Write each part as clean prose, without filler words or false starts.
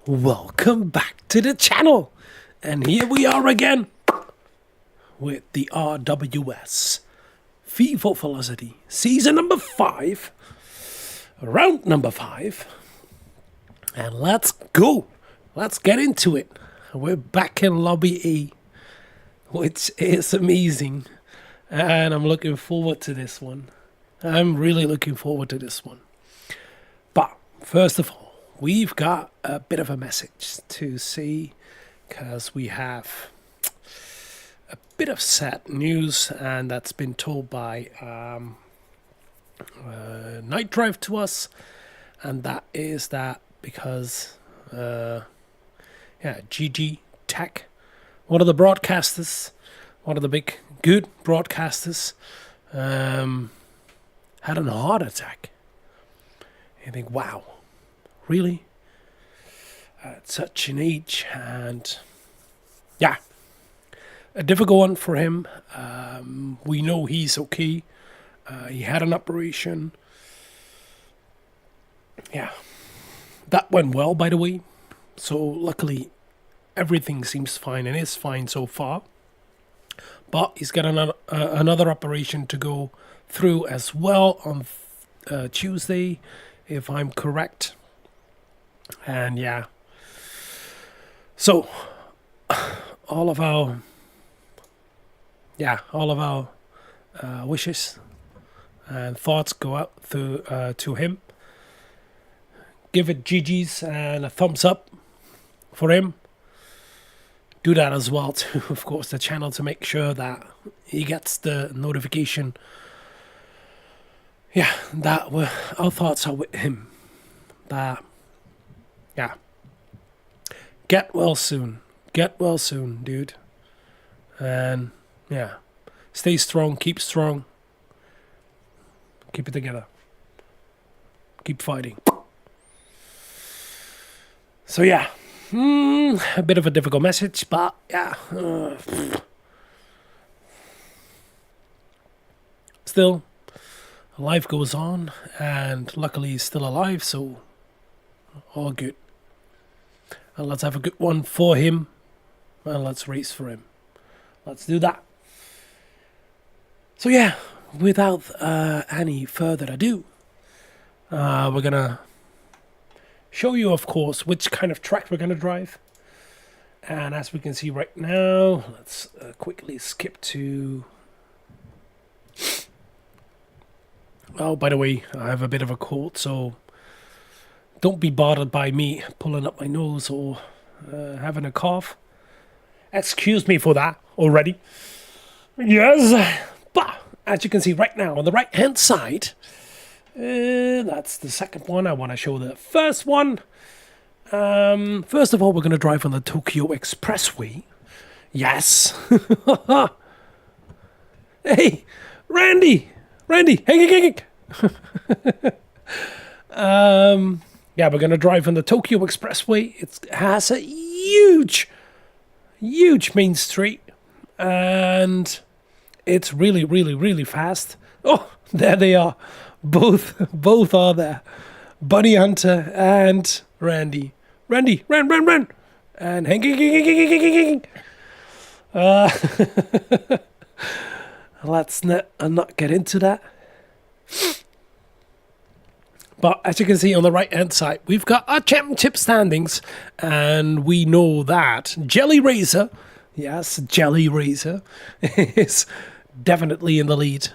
Welcome back to the channel, and here we are again with the RWS FIFA Velocity season number 5, round number 5, and let's go. Let's get into it. We're back in lobby A, which is amazing, and I'm looking forward to this one. I'm really looking forward to this one. But first of all, we've got a bit of a message to see, because we have a bit of sad news, and that's been told by Night Drive to us, and that is that because GG Tech, one of the broadcasters, one of the big good broadcasters, had a heart attack. You think, wow, really? At such an age, and yeah, a difficult one for him. We know he's okay. He had an operation. Yeah, that went well, by the way. So luckily, everything seems fine and is fine so far. But he's got another operation to go through as well on Tuesday, if I'm correct. And yeah, so all of our wishes and thoughts go out to him. Give it GG's and a thumbs up for him. Do that as well to, of course, the channel, to make sure that he gets the notification. Yeah, that our thoughts are with him. That, yeah, get well soon. Get well soon, dude. And yeah, stay strong, keep strong. Keep it together. Keep fighting. So yeah, a bit of a difficult message, but yeah. Still, life goes on, and luckily he's still alive, so all good. And let's have a good one for him, and let's race for him. Let's do that. So yeah, without any further ado, we're gonna show you, of course, which kind of track we're gonna drive. And as we can see right now, let's quickly skip to... Oh, by the way, I have a bit of a cold, so don't be bothered by me pulling up my nose or having a cough. Excuse me for that already. Yes, but as you can see right now on the right hand side, that's the second one. I want to show the first one. First of all, we're going to drive on the Tokyo Expressway. Yes. Hey, Randy, hey. Yeah, we're going to drive on the Tokyo Expressway. It has a huge main street, and it's really fast. Oh, there they are. Both are there. Bunny Hunter and Randy. Randy, run. And hang. Let's not get into that. But as you can see on the right hand side, we've got our championship standings, and we know that Jelly Razor, yes, Jelly Razor, is definitely in the lead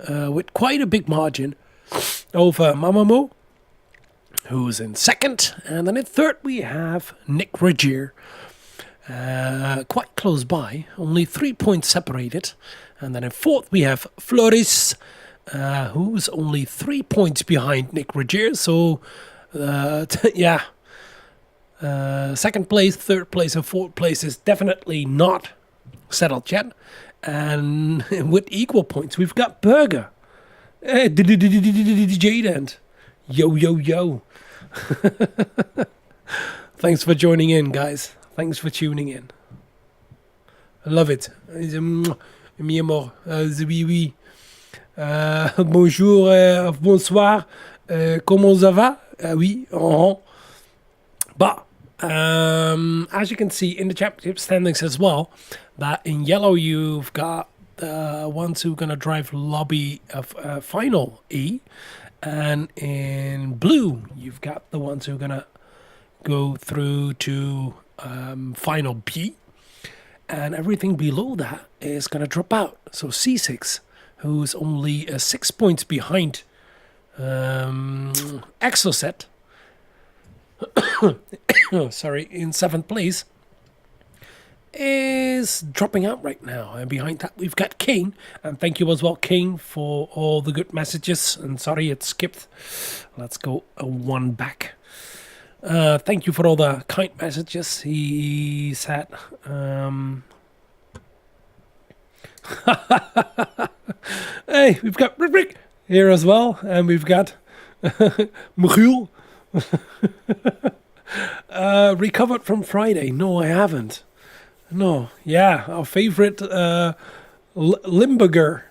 with quite a big margin over Mamamo, who's in second, and then in third we have Nick Regier, quite close by, only 3 points separated, and then in fourth we have Flores, who's only 3 points behind Nick Regier. So yeah, second place, third place, and fourth place is definitely not settled yet. And with equal points, we've got Burger. DjeeDent. Yo. Thanks for joining in, guys. Thanks for tuning in. I love it. Mi amor. Oui. Bonjour, bonsoir. Comment ça va? Oui. But As you can see in the championship standings as well, that in yellow you've got the ones who are going to drive lobby of final E, and in blue you've got the ones who are going to go through to final B, and everything below that is going to drop out. So C6, who's only 6 points behind Exocet, sorry, in 7th place, is dropping out right now. And behind that we've got Kane, and thank you as well, Kane, for all the good messages. And sorry it skipped. Let's go one back. Thank you for all the kind messages. He said hey, we've got Rick here as well, and we've got Michiel. Recovered from Friday. No, I haven't. No, yeah, our favorite Limburger.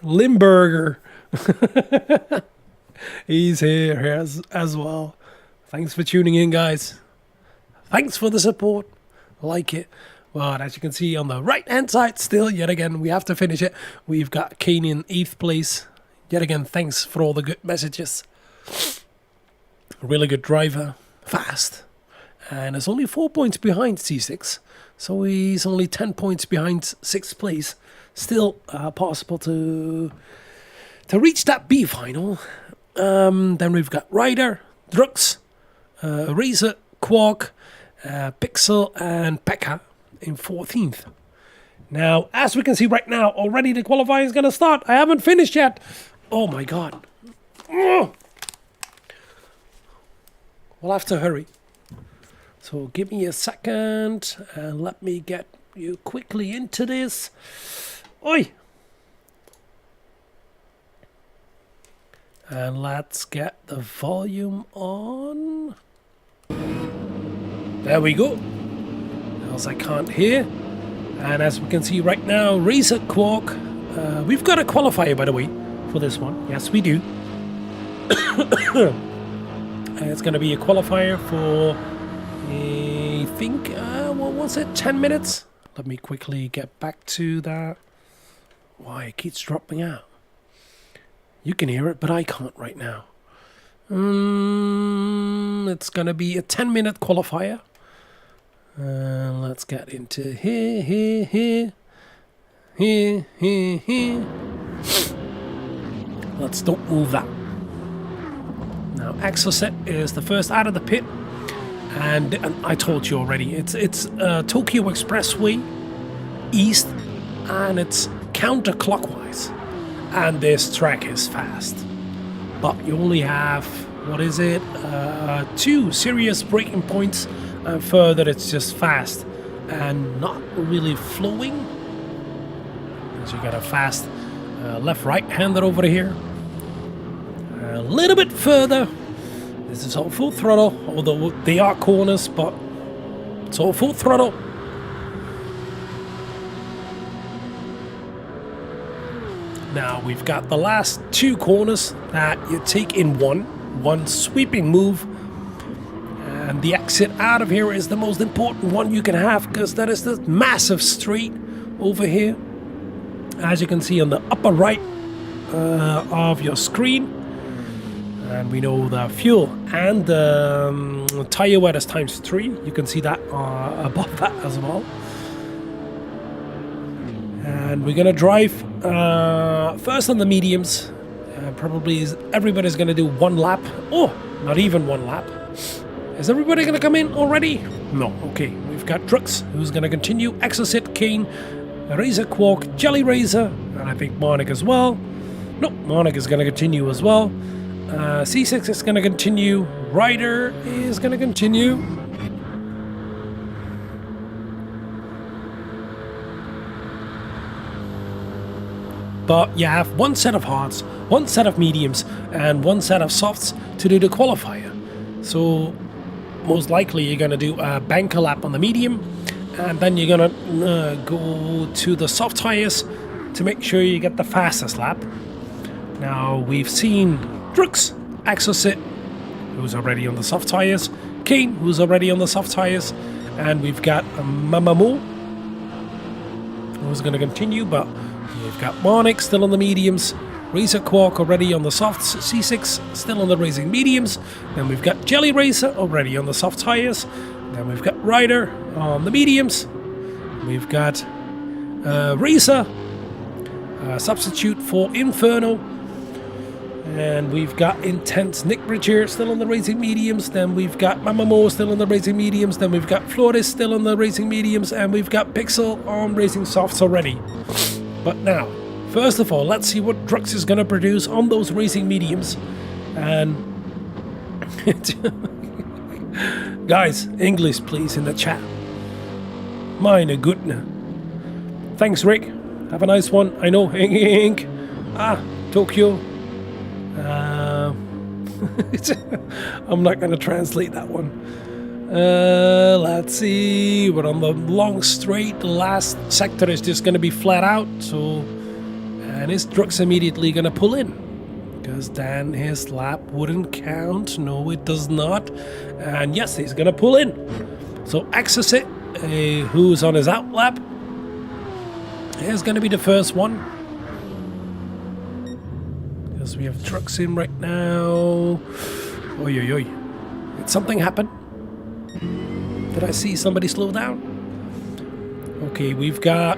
He's here as well. Thanks for tuning in, guys. Thanks for the support. I like it. Well, as you can see on the right hand side, still, yet again, we have to finish it. We've got Kane in 8th place. Yet again, thanks for all the good messages. Really good driver, fast, and is only 4 points behind C6, so he's only 10 points behind 6th place. Still possible to reach that B final. Then we've got Ryder, Drux, Razer, Quark, Pixel, and Pekka in 14th. Now, as we can see right now, already the qualifying is going to start. I haven't finished yet. Oh my god. Ugh. We'll have to hurry. So give me a second and let me get you quickly into this. Oi! And let's get the volume on. There we go. Else I can't hear. And as we can see right now, Razer, Quark. We've got a qualifier, by the way, for this one. Yes, we do. It's going to be a qualifier for, I think, what was it, 10 minutes? Let me quickly get back to that. Why, it keeps dropping out. You can hear it, but I can't right now. It's going to be a 10-minute qualifier. Let's get into here. Let's don't move that. Now, Exocet is the first out of the pit, and I told you already, it's Tokyo Expressway East, and it's counterclockwise, and this track is fast, but you only have, what is it, 2 serious braking points, and further it's just fast and not really flowing. So you got a fast left-right hander over here. A little bit further, this is all full throttle, although they are corners, but it's all full throttle. Now we've got the last 2 corners that you take in one sweeping move, and the exit out of here is the most important one you can have, because that is the massive straight over here, as you can see on the upper right of your screen. And we know the fuel and the tire wear is ×3. You can see that above that as well. And we're going to drive first on the mediums. Probably everybody's going to do 1 lap. Oh, not even 1 lap. Is everybody going to come in already? No. Okay. We've got Drux, who's going to continue. Exocet, Kane, Razer, Quark, Jelly Razer, and I think Monik as well. No, Monik is going to continue as well. C6 is going to continue. Ryder is going to continue. But you have 1 set of hards, 1 set of mediums, and 1 set of softs to do the qualifier. So most likely you're going to do a banker lap on the medium, and then you're going to go to the soft tires to make sure you get the fastest lap. Now we've seen Drux, Exocet, who's already on the soft tires, Kane, who's already on the soft tires, And we've got Mamamoo, who's going to continue, but we've got Monix still on the mediums, Razer Quark already on the softs, C6 still on the Razer mediums, then we've got Jelly Racer already on the soft tires, then we've got Ryder on the mediums, we've got Razer, substitute for Inferno, and we've got Intense Nick Bridger still on the Racing mediums, then we've got Mamamoo still on the Racing mediums, then we've got Flores still on the Racing mediums, and we've got Pixel on Racing softs already. But now, first of all, let's see what Drux is going to produce on those Racing mediums. And guys, English please in the chat. Meine Güte. Thanks, Rick. Have a nice one. I know. Tokyo. I'm not going to translate that one. Let's see. We're on the long straight. The last sector is just going to be flat out. So, and is Drux immediately going to pull in? Because then his lap wouldn't count. No, it does not. And yes, he's going to pull in. So Exocet, who's on his out lap, is going to be the first one. We have trucks in right now. Oi, oi, oi. Did something happen? Did I see somebody slow down? Okay, we've got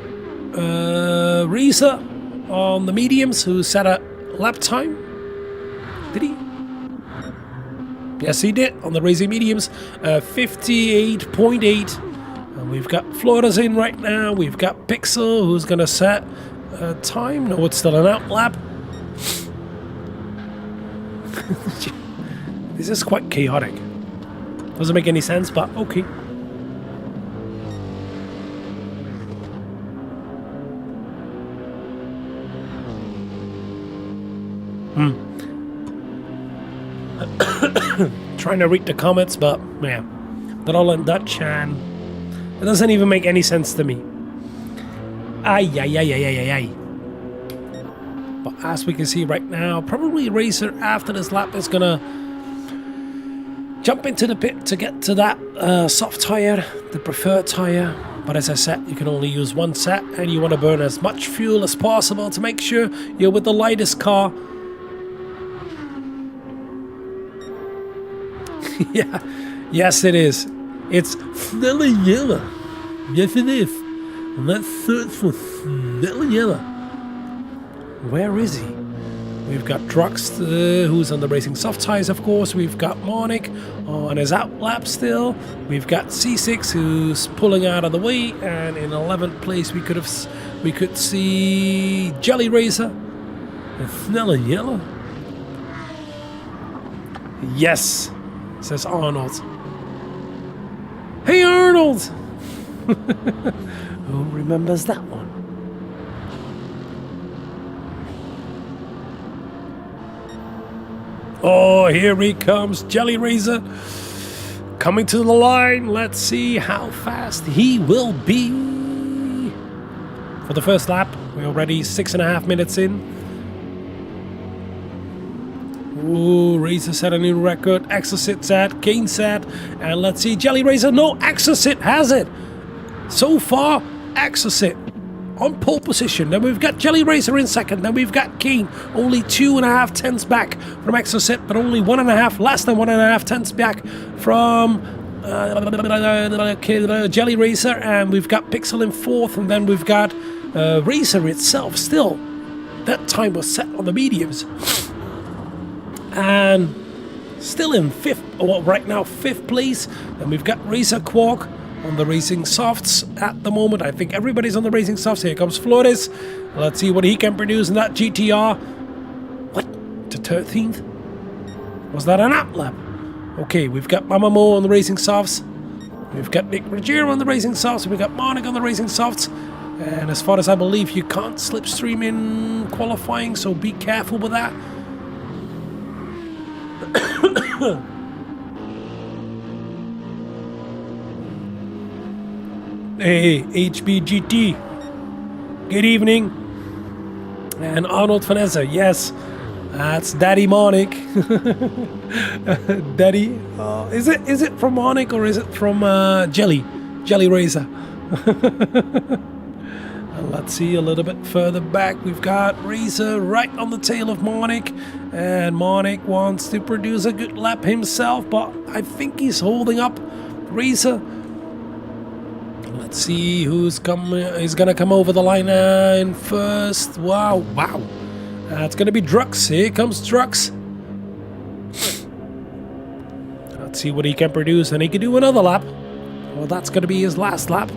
Reza on the mediums who set a lap time. Did he? Yes, he did on the Racing mediums. 58.8. And we've got Flores in right now. We've got Pixel who's going to set a time. No, it's still an out lap. This is quite chaotic. Doesn't make any sense, but okay. Trying to read the comments, but yeah, they're all in Dutch and it doesn't even make any sense to me. Ay, ay, ay, ay, ay, ay. But as we can see right now, probably Racer after this lap is gonna jump into the pit to get to that soft tire, the preferred tire. But as I said, you can only use one set and you want to burn as much fuel as possible to make sure you're with the lightest car. Yeah, yes it is. It's Snelle Yellow. Yes it is. Let's search for Snelle Yellow. Where is he? We've got Drux, who's on the Racing soft tires, of course. We've got Monic on his out lap still. We've got C6, who's pulling out of the way, and in 11th place we could see Jelly Racer and Snelle Yellow. Yes, says Arnold. Hey Arnold! Who remembers that one? Oh, here he comes, Jelly Razor, coming to the line. Let's see how fast he will be. For the first lap, we're already 6.5 minutes in. Ooh, Razor set a new record. Exocet set, Kane set, and let's see, Jelly Razor. No, Exocet has it. So far, Exocet on pole position. Then we've got Jelly Racer in second. Then we've got Kane, only 2.5 tenths back from Exocet, but only 1.5, less than 1.5 tenths back from Jelly Racer. And we've got Pixel in fourth, and then we've got Racer itself still. That time was set on the mediums. And still in fifth, well, right now, fifth place. And we've got Racer Quark on the Racing softs at the moment. I think everybody's on the Racing softs. Here comes Flores. Let's see what he can produce in that GTR. What? To 13th? Was that an out lap? Okay, we've got Mamamoo on the Racing softs. We've got Nick Ruggiero on the Racing softs. We've got Monica on the Racing softs. And as far as I believe, you can't slipstream in qualifying, so be careful with that. Hey, HBGT. Good evening. And Arnold Vanessa, yes, that's Daddy Monic. Daddy, is it from Monic or is it from Jelly? Jelly Razor. And let's see a little bit further back. We've got Razor right on the tail of Marnik. And Marnik wants to produce a good lap himself, but I think he's holding up Razor. Let's see who's gonna come over the line in first. Wow. It's gonna be Drux. Here comes Drux. Let's see what he can produce, and he can do another lap. Well, that's gonna be his last lap.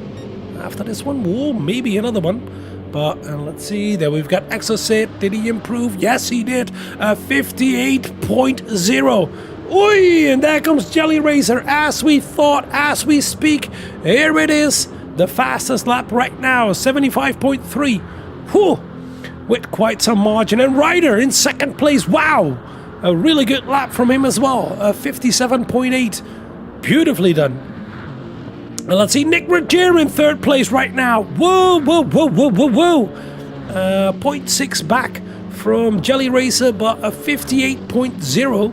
After this one, whoa, maybe another one. But let's see, there we've got Exocet. Did he improve? Yes, he did. 58.0. Oi, and there comes Jelly Razor, as we thought, as we speak. Here it is, the fastest lap right now, 75.3. Whew, with quite some margin. And Ryder in second place. Wow, a really good lap from him as well. 57.8. Beautifully done. And let's see, Nick Rogers in third place right now. Whoa. 0.6 back from Jelly Racer, but a 58.0.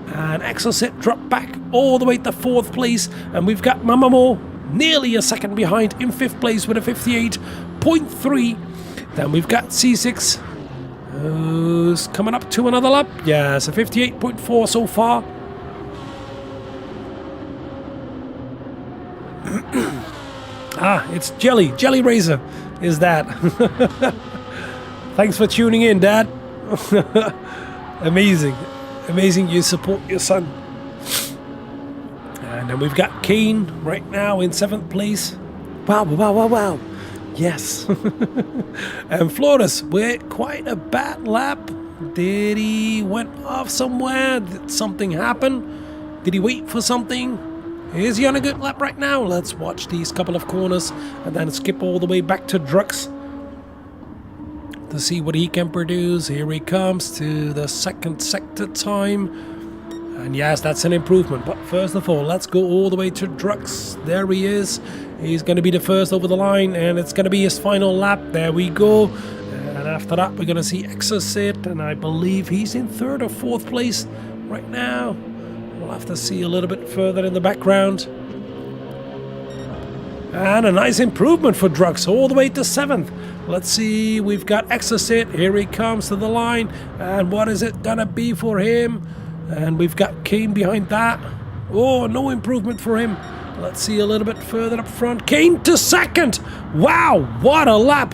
And Exocet dropped back all the way to fourth place. And we've got Mamamo nearly a second behind in fifth place with a 58.3. Then we've got C6, who's coming up to another lap. Yes, a 58.4 so far. It's Jelly Razor is that. Thanks for tuning in, Dad. Amazing you support your son. And then we've got Kane right now in seventh place. Wow. Yes. And Flores with quite a bad lap. Did he went off somewhere? Did something happen? Did he wait for something? Is he on a good lap right now? Let's watch these couple of corners and then skip all the way back to Drux to see what he can produce. Here he comes to the second sector time. And yes, that's an improvement. But first of all, let's go all the way to Drux. There he is. He's going to be the first over the line, and it's going to be his final lap. There we go. And after that, we're going to see Exocet, and I believe he's in third or fourth place right now. We'll have to see a little bit further in the background. And a nice improvement for Drux, all the way to seventh. Let's see, we've got Exocet. Here he comes to the line. And what is it going to be for him? And we've got Kane behind that. Oh, no improvement for him. Let's see a little bit further up front. Kane to second. Wow, what a lap.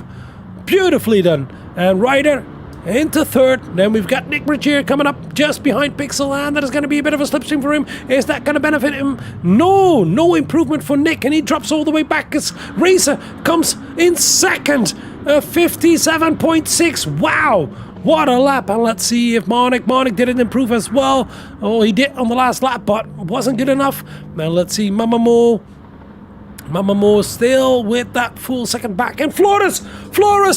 Beautifully done. And Ryder into third. Then we've got Nick Rogers coming up just behind Pixel, and that is going to be a bit of a slipstream for him. Is that going to benefit him? No improvement for Nick, and he drops all the way back as Racer comes in second. 57.6. Wow, what a lap. And let's see if Marnik didn't improve as well. Oh, he did on the last lap, but wasn't good enough. Now let's see Mamamo still with that full second back. And Flores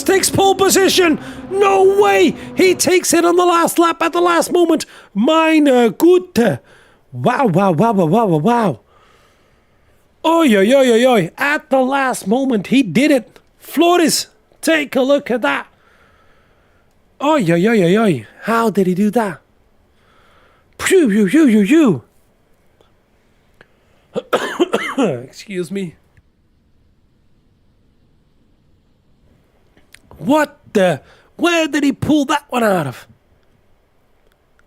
takes pole position. No way. He takes it on the last lap at the last moment. Meine Güte. Wow. Oi. At the last moment, he did it. Flores, take a look at that. Oi. How did he do that? Pew. Excuse me. What the? Where did he pull that one out of?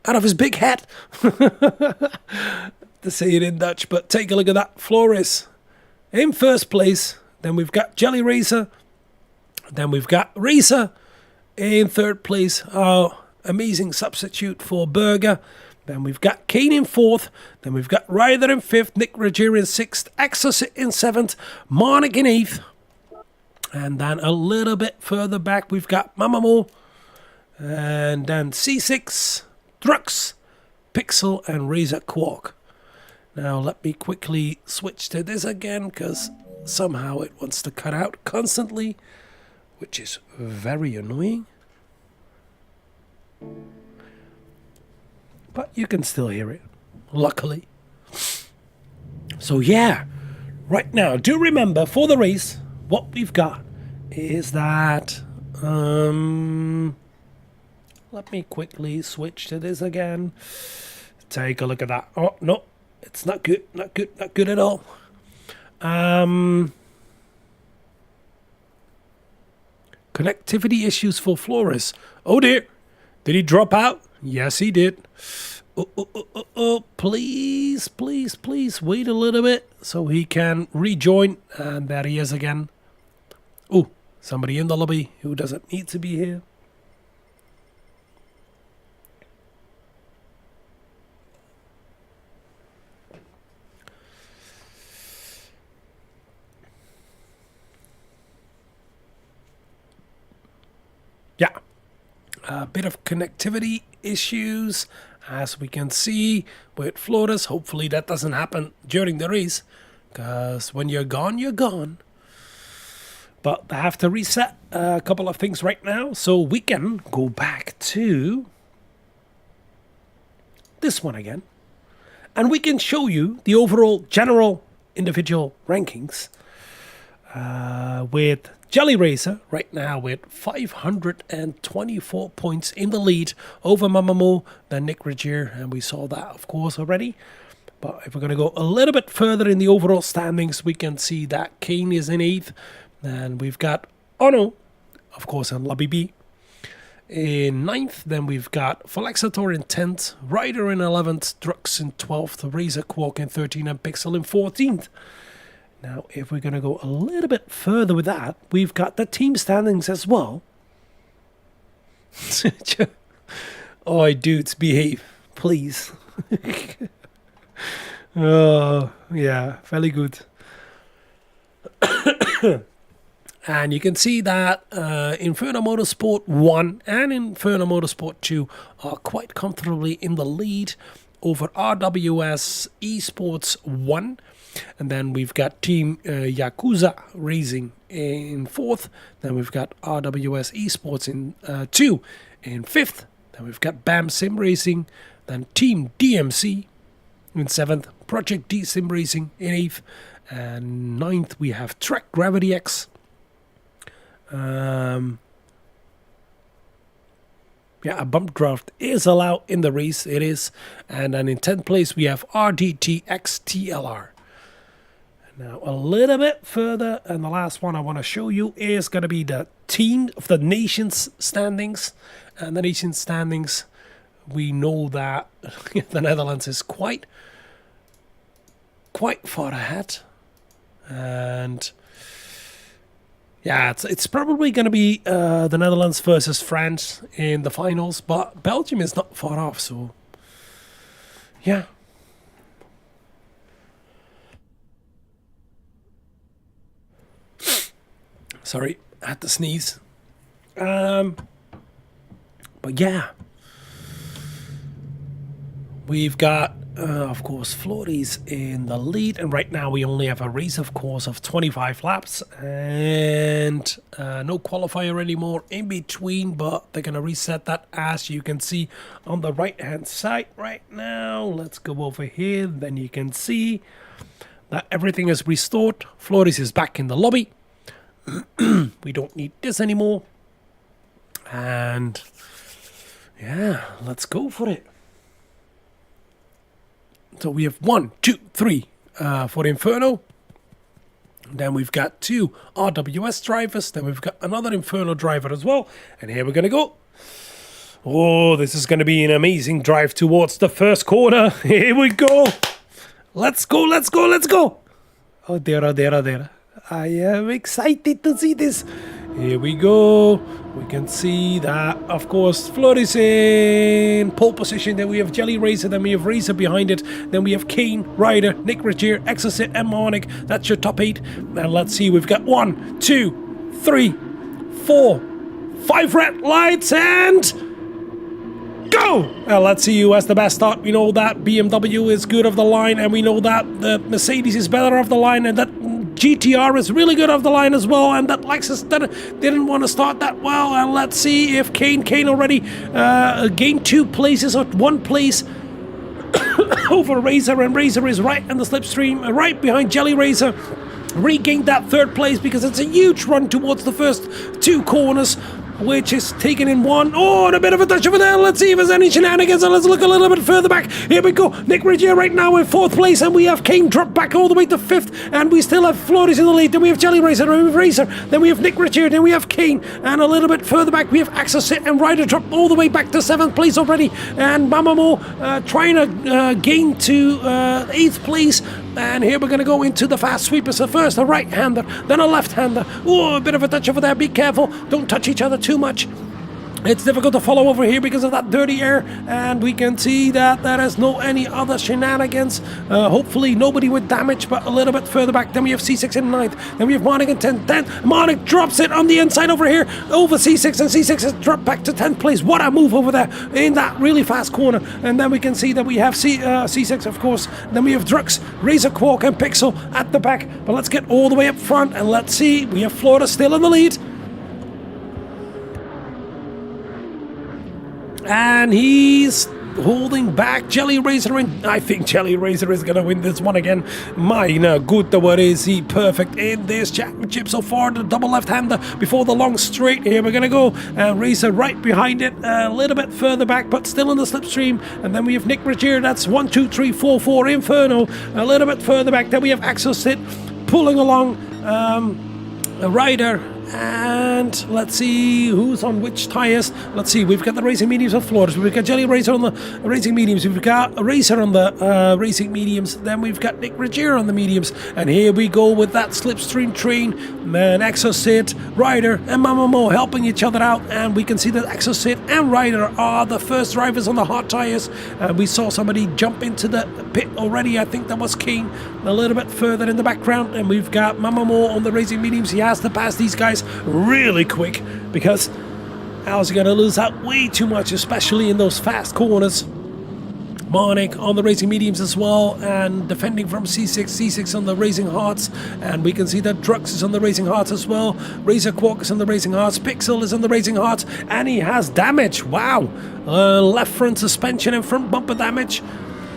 Out of his big head? To say it in Dutch, but take a look at that. Flores in first place. Then we've got Jelly Racer. Then we've got Racer in third place. Oh, amazing substitute for Berger. Then we've got Kane in fourth. Then we've got Ryder in fifth. Nick Rogers in sixth. Exocet in seventh. Marnik in eighth. And then a little bit further back, we've got Mamamo. And then C6, Drux, Pixel, and Razor Quark. Now let me quickly switch to this again, because somehow it wants to cut out constantly, which is very annoying. But you can still hear it, luckily. So yeah, right now, do remember for the race, what we've got is that, let me quickly switch to this again. Take a look at that. Oh, no, it's not good at all. Connectivity issues for Flores. Oh dear. Did he drop out? Yes, he did. Oh, please, please, please wait a little bit so he can rejoin. And there he is again. Oh, somebody in the lobby who doesn't need to be here. Yeah, a bit of connectivity issues, as we can see with Flores. Hopefully that doesn't happen during the race, because when you're gone, you're gone. But I have to reset a couple of things right now, so we can go back to this one again, and we can show you the overall general individual rankings with Jelly Racer right now with 524 points in the lead over Mamamoo, then Nick Regier, and we saw that of course already. But if we're going to go a little bit further in the overall standings, we can see that Kane is in 8th, and we've got Ono, of course, in Lobby B in 9th, then we've got Falexator in 10th, Ryder in 11th, Drux in 12th, Razor Quark in 13th, and Pixel in 14th. Now, if we're going to go a little bit further with that, we've got the team standings as well. Oh, dudes, behave, please. Oh, yeah, very good. And you can see that Inferno Motorsport 1 and Inferno Motorsport 2 are quite comfortably in the lead over RWS Esports 1. And then we've got Team Yakuza Racing in 4th. Then we've got RWS Esports in 2 in 5th. Then we've got BAM Sim Racing. Then Team DMC in 7th. Project D Sim Racing in 8th. And 9th we have Trek Gravity X. Yeah, a bump draft is allowed in the race. It is. And then in 10th place we have RDTX TLR. Now, a little bit further, and the last one I want to show you is going to be the team of the nations standings. And the nations standings, we know that the Netherlands is quite far ahead. And yeah, it's probably going to be the Netherlands versus France in the finals, but Belgium is not far off, so yeah. Sorry, I had to sneeze. But yeah, we've got, of course, Flores in the lead. And right now we only have a race, of course, of 25 laps. And no qualifier anymore in between. But they're going to reset that, as you can see on the right-hand side right now. Let's go over here. Then you can see that everything is restored. Flores is back in the lobby. We don't need this anymore. And yeah, let's go for it. So we have 1, 2, 3 for Inferno. Then we've got 2 RWS drivers. Then we've got another Inferno driver as well. And here we're going to go. Oh, this is going to be an amazing drive towards the first corner. Here we go. Let's go, let's go, let's go. Oh, there. I am excited to see this. Here we go. We can see that, of course, Flores in pole position. Then we have Jelly Racer. Then we have Racer behind it. Then we have Kane, Ryder, Nick Regier, Exocet, and Marnik. That's your top 8. And let's see, we've got 1, 2, 3, 4, 5 red lights, and go! Well, let's see who has the best start. We know that BMW is good off the line, and we know that the Mercedes is better off the line, and that GTR is really good off the line as well, and that Lexus didn't want to start that well. And let's see if Kane already gained 2 places or 1 place over Razor, and Razor is right in the slipstream, right behind Jelly Racer. Regained that 3rd place because it's a huge run towards the first 2 corners. which is taken in one. Oh, and a bit of a touch over there. Let's see if there's any shenanigans. And let's look a little bit further back. Here we go. Nick Regier right now in 4th place, and we have Kane dropped back all the way to 5th, and we still have Flores in the lead. Then we have Jelly Racer, then we have Racer, then we have Nick Regier, then we have Kane, and a little bit further back we have Axelsit and Ryder dropped all the way back to 7th place already, and Mamamo trying to gain to 8th place. And here we're going to go into the fast sweepers. So first a right-hander, then a left-hander. Oh, a bit of a touch over there. Be careful. Don't touch each other too much. It's difficult to follow over here because of that dirty air, and we can see that there is no any other shenanigans. Hopefully nobody with damage, but a little bit further back. Then we have C6 in 9th. Then we have Monik in 10th. Then Monik drops it on the inside over here over C6, and C6 has dropped back to 10th place. What a move over there in that really fast corner. And then we can see that we have C6, of course. Then we have Drux, Razor Quark, and Pixel at the back. But let's get all the way up front, and let's see. We have Florida still in the lead. And he's holding back Jelly Razor, and I think Jelly Razor is going to win this one again. Meine Gute, what is he perfect in this championship so far. The double left-hander before the long straight. Here we're going to go. Razor right behind it, a little bit further back, but still in the slipstream. And then we have Nick Regier. That's 1, 2, 3, 4, 4 Inferno. A little bit further back. Then we have Axel Sit pulling along a Ryder. And let's see who's on which tires. Let's see, we've got the Racing Mediums of Flores. We've got Jelly Racer on the Racing Mediums. We've got a Racer on the Racing Mediums. Then we've got Nick Regier on the Mediums. And here we go with that slipstream train. Man, Exosit, Ryder, and Mamamo helping each other out. And we can see that Exosit and Ryder are the first drivers on the hard tires. And we saw somebody jump into the pit already. I think that was King a little bit further in the background. And we've got Mamamo on the Racing Mediums. He has to pass these guys really quick because else you're going to lose out way too much, especially in those fast corners. Monik on the Racing Mediums as well, and defending from C6 on the Racing Hearts, and we can see that Drux is on the Racing Hearts as well. Razor Quark is on the Racing Hearts, Pixel is on the Racing Hearts, and he has damage. Wow, left front suspension and front bumper damage.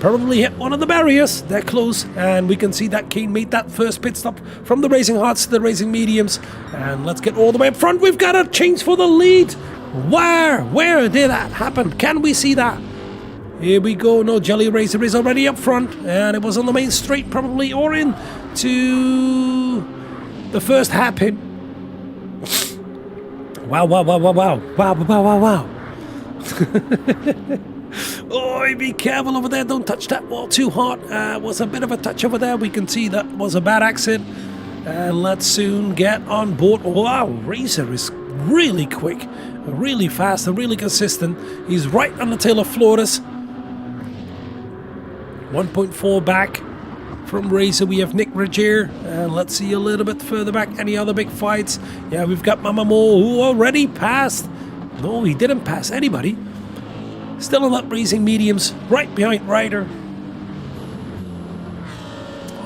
Probably hit one of the barriers. They're close, and we can see that Kane made that first pit stop from the Racing Hearts to the Racing Mediums. And let's get all the way up front. We've got a change for the lead. Where did that happen? Can we see that? Here we go. No, Jelly Racer is already up front, and it was on the main straight probably, or in to the first hairpin. Wow. Oh, be careful over there. Don't touch that wall too hard. Was a bit of a touch over there. We can see that was a bad accident. And let's soon get on board. Wow, Razor is really quick, really fast, and really consistent. He's right on the tail of Flores. 1.4 back from Razor. We have Nick Regier. And let's see a little bit further back. Any other big fights? Yeah, we've got Mamamo, who already passed. No, he didn't pass anybody. Still on that Racing Mediums, right behind Ryder.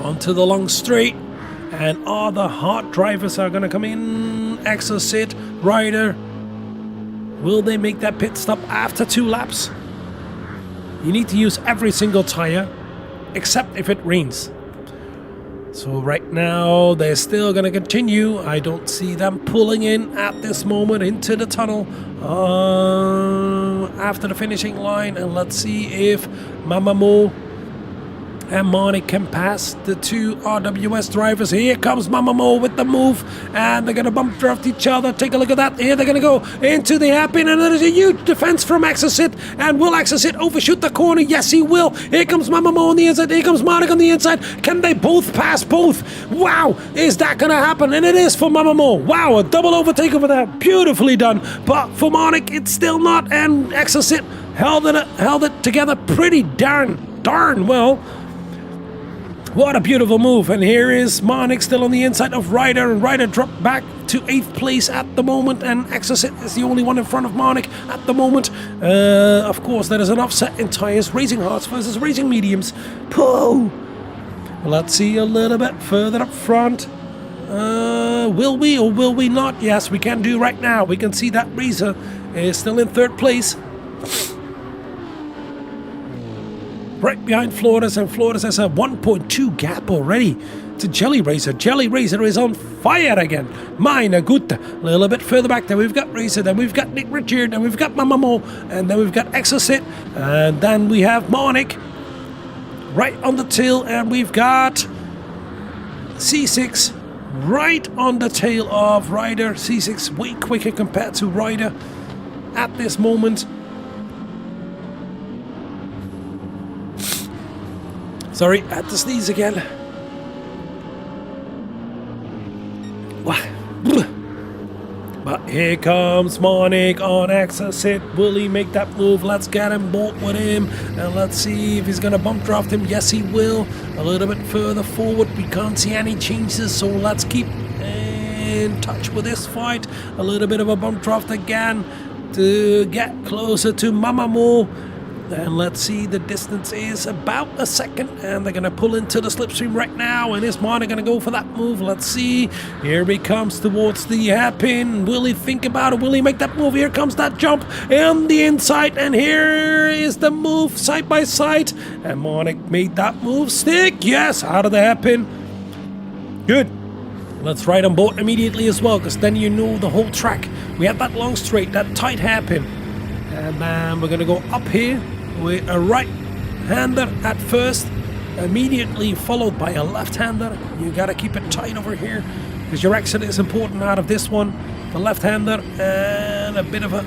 Onto the long straight. And all the hard drivers are going to come in. Exosit, Ryder. Will they make that pit stop after 2 laps? You need to use every single tire, except if it rains. So right now, they're still going to continue. I don't see them pulling in at this moment into the tunnel after the finishing line. And let's see if Mamamo and Monik can pass the 2 RWS drivers. Here comes Mamamo with the move, and they're going to bump draft each other. Take a look at that. Here they're going to go into the hairpin, and there's a huge defense from Exosit. And will Exosit overshoot the corner? Yes, he will. Here comes Mamamo on the inside. Here comes Monik on the inside. Can they both pass both? Wow, is that going to happen? And it is for Mamamo. Wow, a double overtake over there. Beautifully done. But for Monik, it's still not. And Exosit held it together pretty darn well. What a beautiful move. And here is Monik still on the inside of Ryder, and Ryder dropped back to 8th place at the moment, and Exosit is the only one in front of Monik at the moment. Of course, there is an offset in tires. Racing Hearts versus Racing Mediums. Pooh! Let's see a little bit further up front. Will we or will we not? Yes, we can do right now. We can see that Razor is still in 3rd place. Right behind Flores, and Flores has a 1.2 gap already to Jelly Razor. Jelly Razor is on fire again. Meine Güte. A little bit further back, then we've got Razor, then we've got Nzxt, then we've got Mamamo, and then we've got Exocet, and then we have Monic right on the tail, and we've got C6 right on the tail of Ryder. C6 way quicker compared to Ryder at this moment. Sorry, I had to sneeze again. But here comes Monic on Exocet. Will he make that move? Let's get him bolt with him. And let's see if he's going to bump draft him. Yes, he will. A little bit further forward. We can't see any changes. So let's keep in touch with this fight. A little bit of a bump draft again to get closer to Mamamo. And let's see, the distance is about a second, and they're going to pull into the slipstream right now, and is Monic going to go for that move? Let's see. Here he comes towards the hairpin. Will he think about it? Will he make that move? Here comes that jump and the inside, and here is the move side by side, and Monic made that move stick. Yes, out of the hairpin. Good. Let's ride on board immediately as well, because then you know the whole track. We have that long straight, that tight hairpin, and then we're going to go up here with a right-hander at first, immediately followed by a left-hander. You gotta keep it tight over here, because your exit is important out of this one. The left-hander, and a bit of a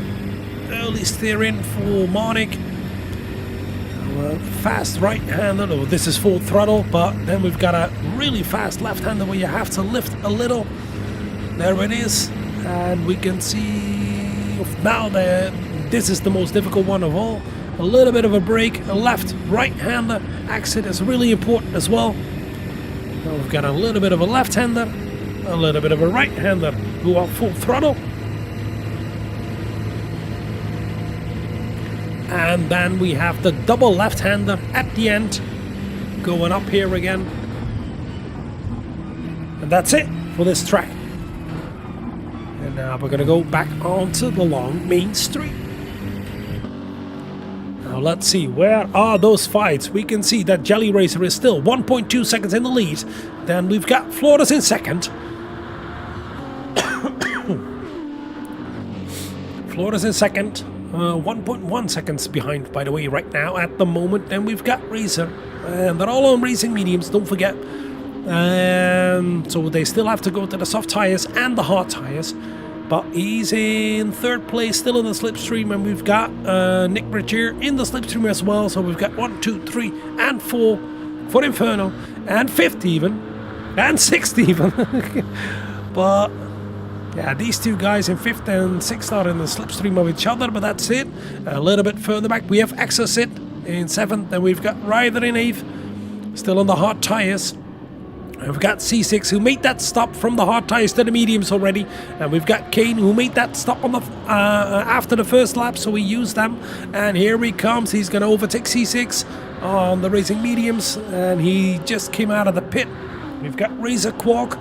early steer in for Monic. Fast right-hander. Oh, this is full throttle, but then we've got a really fast left-hander where you have to lift a little. There it is, and we can see now that this is the most difficult one of all. A little bit of a break, a left right-hander exit is really important as well. Now we've got a little bit of a left-hander, a little bit of a right-hander who are full throttle. And then we have the double left-hander at the end, going up here again. And that's it for this track. And now we're going to go back onto the long main street. Now let's see, where are those fights? We can see that Jelly Razor is still 1.2 seconds in the lead. Then we've got Flores in second. Flores in second. 1.1 seconds behind, by the way, right now at the moment. Then we've got Razor. And they're all on racing mediums, don't forget. So they still have to go to the soft tires and the hard tires. But he's in third place, still in the slipstream, and we've got Nzxt in the slipstream as well. So we've got 1, 2, 3, and 4 for Inferno, and 5th even, and 6th even. But yeah, these two guys in 5th and 6th are in the slipstream of each other, but that's it. A little bit further back, we have Exocet in 7th, and we've got Ryder in 8th, still on the hard tires. And we've got C6 who made that stop from the hard tires to the mediums already, and we've got Kane who made that stop on the after the first lap, so we used them. And here he comes, he's going to overtake C6 on the racing mediums, and he just came out of the pit. We've got Razor Quark,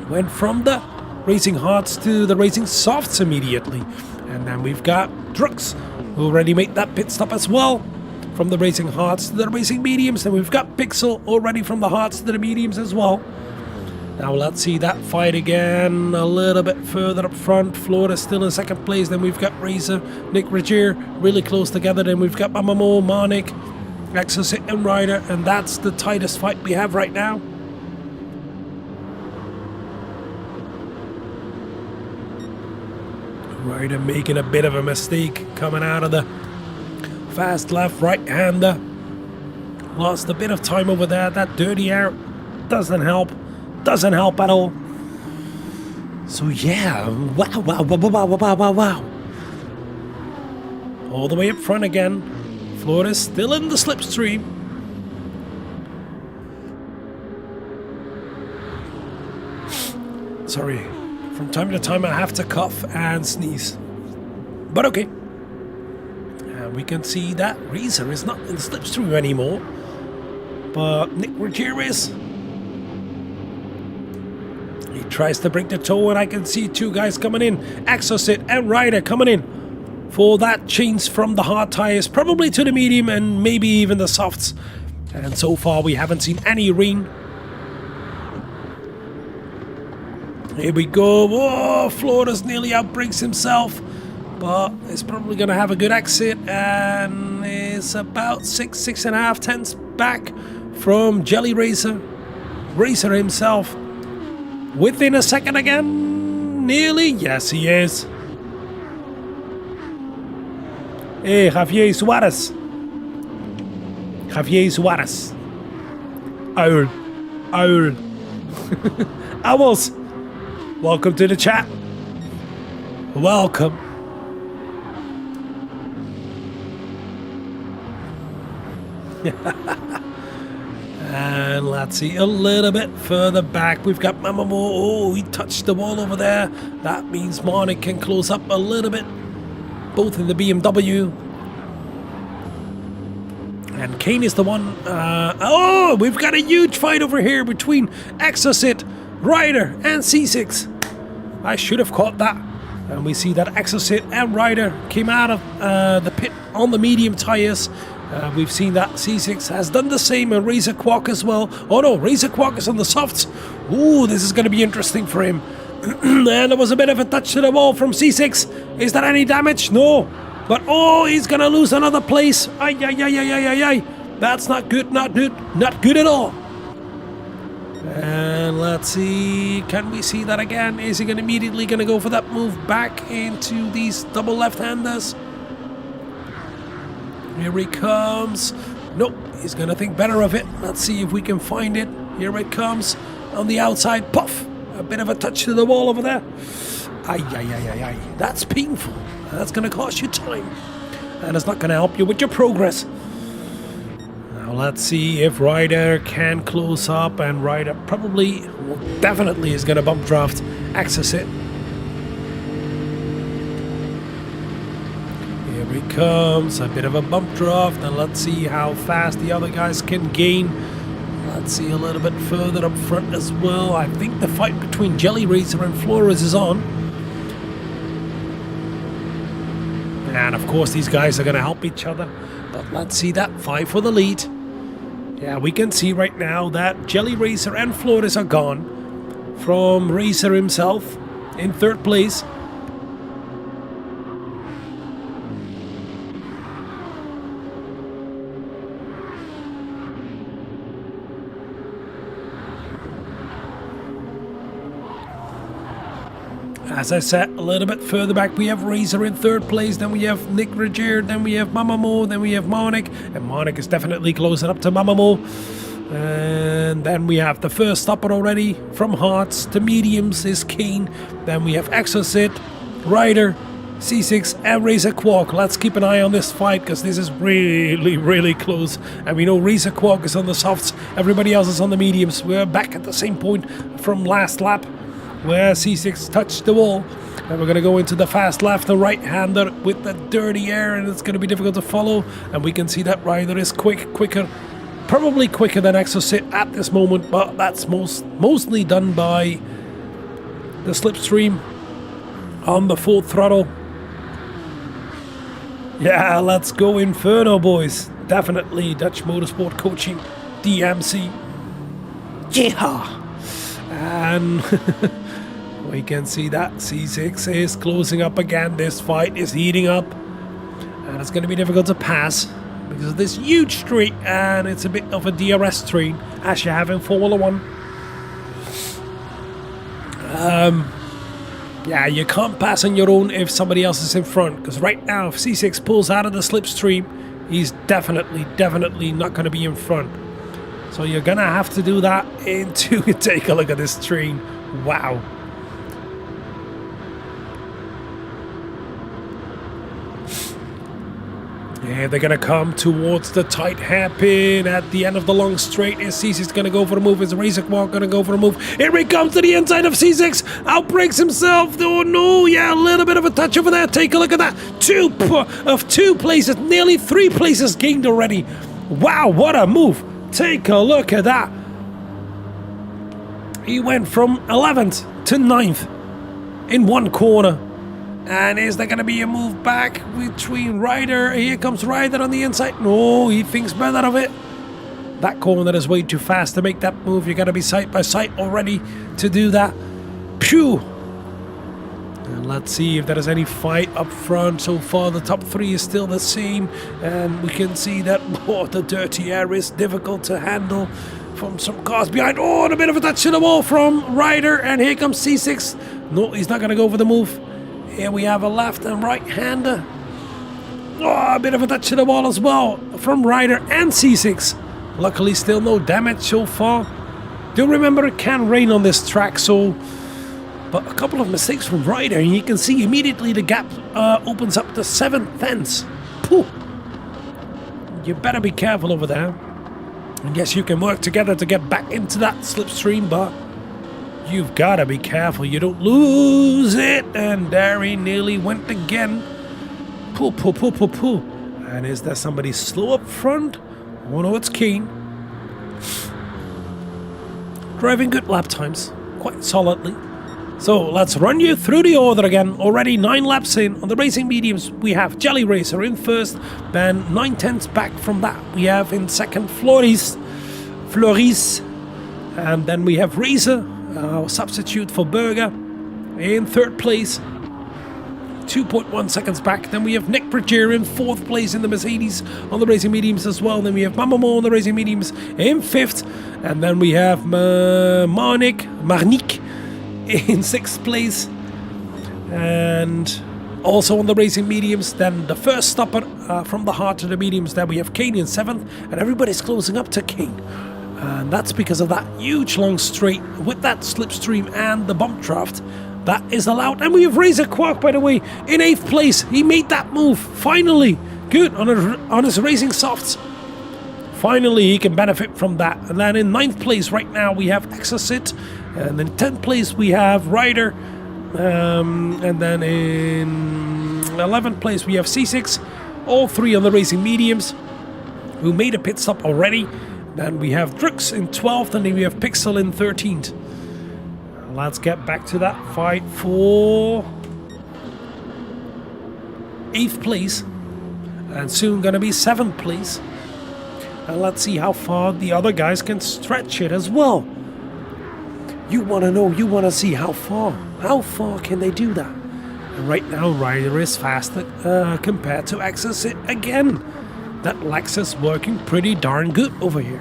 went from the racing hards to the racing softs immediately, and then we've got Drux who already made that pit stop as well. From the racing hards to the racing mediums, and we've got Pixel already from the hards to the mediums as well. Now let's see that fight again, a little bit further up front. Florida still in second place, then we've got Razor, Nzxt really close together, then we've got Mamamo, Monic, Exocet and Ryder, and that's the tightest fight we have right now. Ryder making a bit of a mistake coming out of the fast left right-hander. Lost a bit of time over there. That dirty air doesn't help at all. So yeah, wow. All the way up front again. Flores still in the slipstream. Sorry, from time to time I have to cough and sneeze, but okay. We can see that Razor is not in the slipstream anymore, but Nzxt is. He tries to break the toe, and I can see two guys coming in, Exocet and Ryder coming in for that change from the hard tires, probably to the medium and maybe even the softs. And so far we haven't seen any rain. Here we go. Oh, Florida's nearly outbreaks himself, but it's probably going to have a good exit, and is about 6.5 tenths back from Jelly Racer. Racer himself within a second again. Nearly. Yes, he is. Hey, Javier Suarez. Javier Suarez. Owl. Owl. Owls. Welcome to the chat. Welcome. And let's see, a little bit further back, we've got Mamamo. Oh, he touched the wall over there. That means Monik can close up a little bit, both in the BMW. And Kane is the one. Oh, we've got a huge fight over here between Exocet, Ryder, and C6. I should have caught that. And we see that Exocet and Ryder came out of the pit on the medium tires. We've seen that C6 has done the same, and Razor Quark as well. Oh no, Razor Quark is on the softs. Ooh, this is going to be interesting for him. And there was a bit of a touch to the wall from C6. Is there any damage? No. But oh, he's going to lose another place. Ay, ay, ay, ay, ay, ay, ay. That's not good, not good, not good at all. And let's see, can we see that again? Is he immediately going to go for that move back into these double left-handers? Here he comes. Nope, he's going to think better of it. Let's see if we can find it. Here it comes on the outside. Puff! A bit of a touch to the wall over there. Ay, ay, ay, ay, ay. That's painful. That's going to cost you time. And it's not going to help you with your progress. Now let's see if Ryder can close up. And Ryder probably, well, definitely is going to bump draft Exocet. Here he comes. A bit of a bump draft. And let's see how fast the other guys can gain. Let's see a little bit further up front as well. I think the fight between Jelly Racer and Flores is on. And of course these guys are going to help each other. But let's see that fight for the lead. Yeah, we can see right now that Jelly Racer and Flores are gone. From Racer himself in third place. As I said, a little bit further back, we have Razor in third place, then we have Nick Roger, then we have Mamamo, then we have Monik, and Monik is definitely closing up to Mamamo. And then we have the first stopper already, from hards to mediums is Kane, then we have Exocet, Ryder, C6 and Razor Quark. Let's keep an eye on this fight, because this is really, really close. And we know Razor Quark is on the softs, everybody else is on the mediums. We're back at the same point from last lap, where C6 touched the wall, and we're going to go into the fast left, the right-hander with the dirty air, and it's going to be difficult to follow. And we can see that Ryder is quicker, probably quicker than Exocet at this moment, but that's mostly done by the slipstream on the full throttle. Yeah, let's go Inferno, boys. Definitely Dutch Motorsport Coaching, DMC. Yeah. And we can see that C6 is closing up again. This fight is heating up, and it's going to be difficult to pass because of this huge straight, and it's a bit of a DRS train as you have in Formula 1. Yeah, you can't pass on your own if somebody else is in front, because right now if C6 pulls out of the slipstream, he's definitely not going to be in front. So you're going to have to do that into take a look at this train. Wow. Yeah, they're going to come towards the tight hairpin at the end of the long straight. Is C6 going to go for a move? Is Razor Quark going to go for a move? Here he comes to the inside of C6. Outbreaks himself. Oh no, yeah, a little bit of a touch over there. Take a look at that. Two places, nearly 3 places gained already. Wow, what a move. Take a look at that. He went from 11th to 9th in one corner. And is there going to be a move back between Ryder? Here comes Ryder on the inside. No, he thinks better of it. That corner is way too fast to make that move. You got to be sight by sight already to do that. Phew. And let's see if there is any fight up front. So far, the top three is still the same. And we can see that the dirty air is difficult to handle from some cars behind. Oh, and a bit of a touch to the wall from Ryder. And here comes C6. No, he's not going to go for the move. Here we have a left and right hander. Oh, a bit of a touch to the wall as well from Ryder and C6. Luckily, still no damage so far. Do remember it can rain on this track, so... But a couple of mistakes from Ryder, and you can see immediately the gap opens up to 7 tenths. Pooh. You better be careful over there. I guess you can work together to get back into that slipstream, but you've got to be careful you don't lose it. And there he nearly went again. Pooh, pooh, pooh, pooh, pooh. And is there somebody slow up front? Oh no, it's Kane. Driving good lap times, quite solidly. So let's run you through the order again. Already 9 laps in. On the racing mediums, we have Jelly Racer in first. Then 9/10 back from that, we have in second Floris. And then we have Razor, substitute for Berger, in third place. 2.1 seconds back. Then we have Nick Berger in fourth place in the Mercedes on the racing mediums as well. Then we have Mamamo on the racing mediums in fifth. And then we have Marnik in sixth place. And also on the racing mediums, then the first stopper from the hard to the mediums. Then we have Kane in seventh. And everybody's closing up to Kane. And that's because of that huge long straight with that slipstream and the bump draft. That is allowed. And we have Razor Quark, by the way, in 8th place. He made that move. Finally. Good on his racing softs. Finally, he can benefit from that. And then in 9th place right now, we have Exocet. And in 10th place, we have Ryder. And then in 11th place, we have C6. All three on the racing mediums, who made a pit stop already. Then we have Drux in 12th. And then we have Pixel in 13th. Let's get back to that fight for 8th place and soon gonna be 7th place. And let's see how far the other guys can stretch it as well. You wanna know, you wanna see how far can they do that? And right now Ryder is faster compared to Exocet again. That Lexus working pretty darn good over here.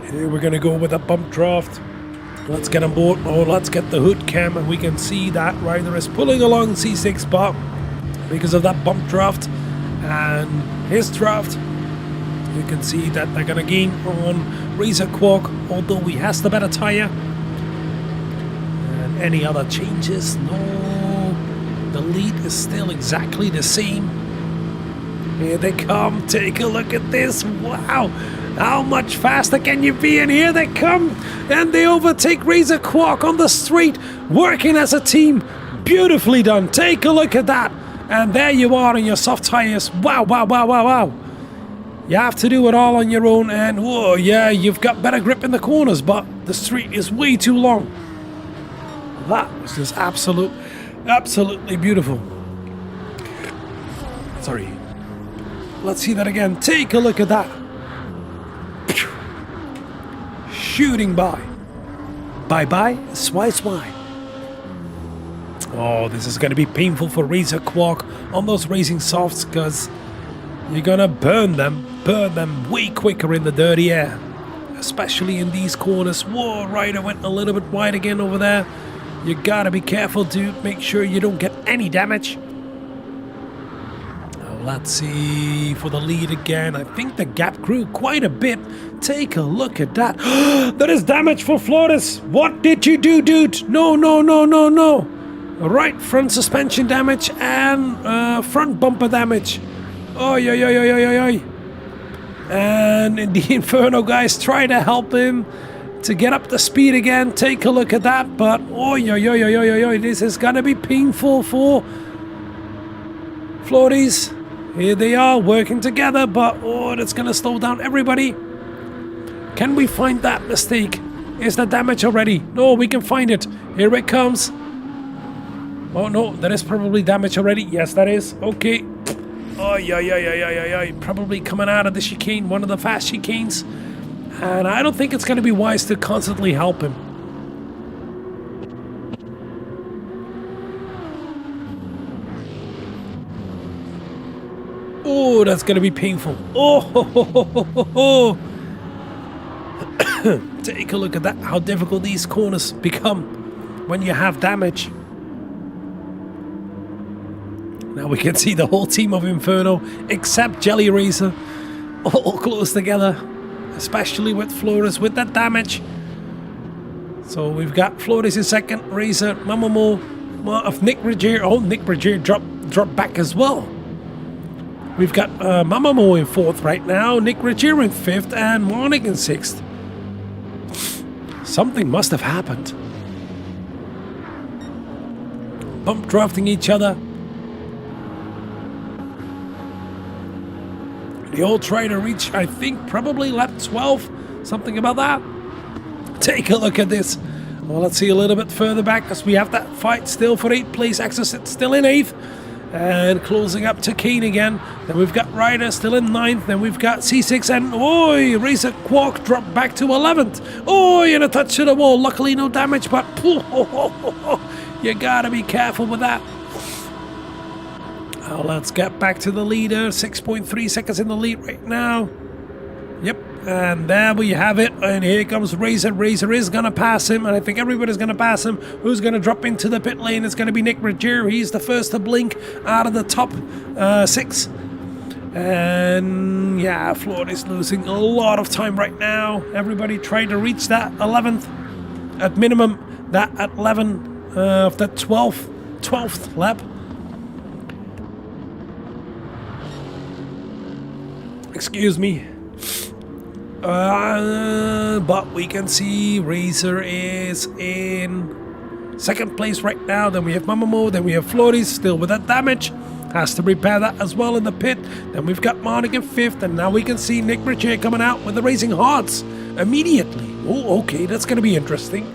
Here we're gonna go with a bump draft. Let's get on board. Oh, let's get the hood cam, and we can see that Ryder is pulling along C6 bar because of that bump draft and his draft. You can see that they're gonna gain on Razor Quark, although he has the better tire. And any other changes? No. The lead is still exactly the same. Here they come. Take a look at this. Wow. How much faster can you be? And here they come. And they overtake Razor Quark on the straight. Working as a team. Beautifully done. Take a look at that. And there you are in your soft tires. Wow, wow, wow, wow, wow. You have to do it all on your own. And whoa, yeah, you've got better grip in the corners. But the street is way too long. That was just absolutely beautiful. Sorry. Let's see that again. Take a look at that. Shooting by. Bye-bye, swy. Oh, this is going to be painful for Razor Quark on those racing softs because you're going to burn them way quicker in the dirty air. Especially in these corners. Whoa, Ryder went a little bit wide again over there. You got to be careful, dude. Make sure you don't get any damage. Let's see for the lead again. I think the gap grew quite a bit. Take a look at that. That is damage for Flores. What did you do, dude? No. Right front suspension damage and front bumper damage. Oi. And the Inferno guys try to help him to get up the speed again. Take a look at that. But oi. This is gonna be painful for Flores. Here they are working together, but oh, that's gonna slow down everybody. Can we find that mistake? Is the damage already? No, we can find it. Here it comes. Oh no, that is probably damage already. Yes, that is. Okay. Oh, yeah. Probably coming out of the chicane, one of the fast chicanes. And I don't think it's going to be wise to constantly help him. Oh, that's going to be painful. Oh. Take a look at that, how difficult these corners become when you have damage. Now we can see the whole team of Inferno, except Jelly Razor, all close together, especially with Flores with that damage. So we've got Flores in second, Razor, Mamamo, of Nick Regier. Oh, Nick Regier dropped back as well. We've got Mamamo in fourth right now, Nick Regier in fifth, and Monik in sixth. Something must have happened. Bump drafting each other. They all try to reach, I think, probably lap 12. Something about that. Take a look at this. Well, let's see a little bit further back because we have that fight still for 8th place. Exocet still in 8th. And closing up to Kane again. Then we've got Ryder still in 9th. Then we've got C6 and Razor Quark dropped back to 11th. And a touch to the wall. Luckily no damage, but you gotta be careful with that. Now let's get back to the leader. 6.3 seconds in the lead right now. Yep. And there we have it. And here comes Razor. Razor is going to pass him. And I think everybody's going to pass him. Who's going to drop into the pit lane? It's going to be Nick Regier. He's the first to blink out of the top 6. And yeah, Floyd is losing a lot of time right now. Everybody trying to reach that 11th. At minimum, that at 11 of the 12th lap. Excuse me. But we can see Razor is in second place right now. Then we have Mamamo. Then we have Flores still with that damage. Has to repair that as well in the pit. Then we've got Monik in 5th. And now we can see Nick Regier coming out with the Racing Hearts immediately. Oh, okay. That's going to be interesting.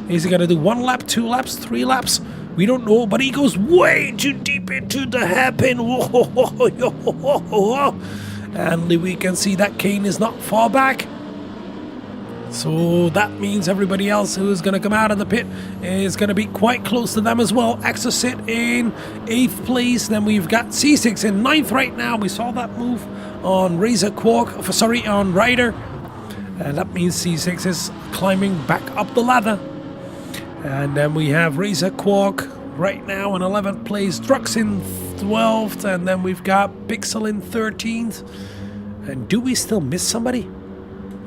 Is he going to do 1 lap, 2 laps, 3 laps? We don't know. But he goes way too deep into the hairpin. And we can see that Kane is not far back. So that means everybody else who is going to come out of the pit is going to be quite close to them as well. Exocet in 8th place. Then we've got C6 in 9th right now. We saw that move on Razor Quark. On Ryder. And that means C6 is climbing back up the ladder. And then we have Razor Quark right now in 11th place. Drux in 12th, and then we've got Pixel in 13th. And do we still miss somebody?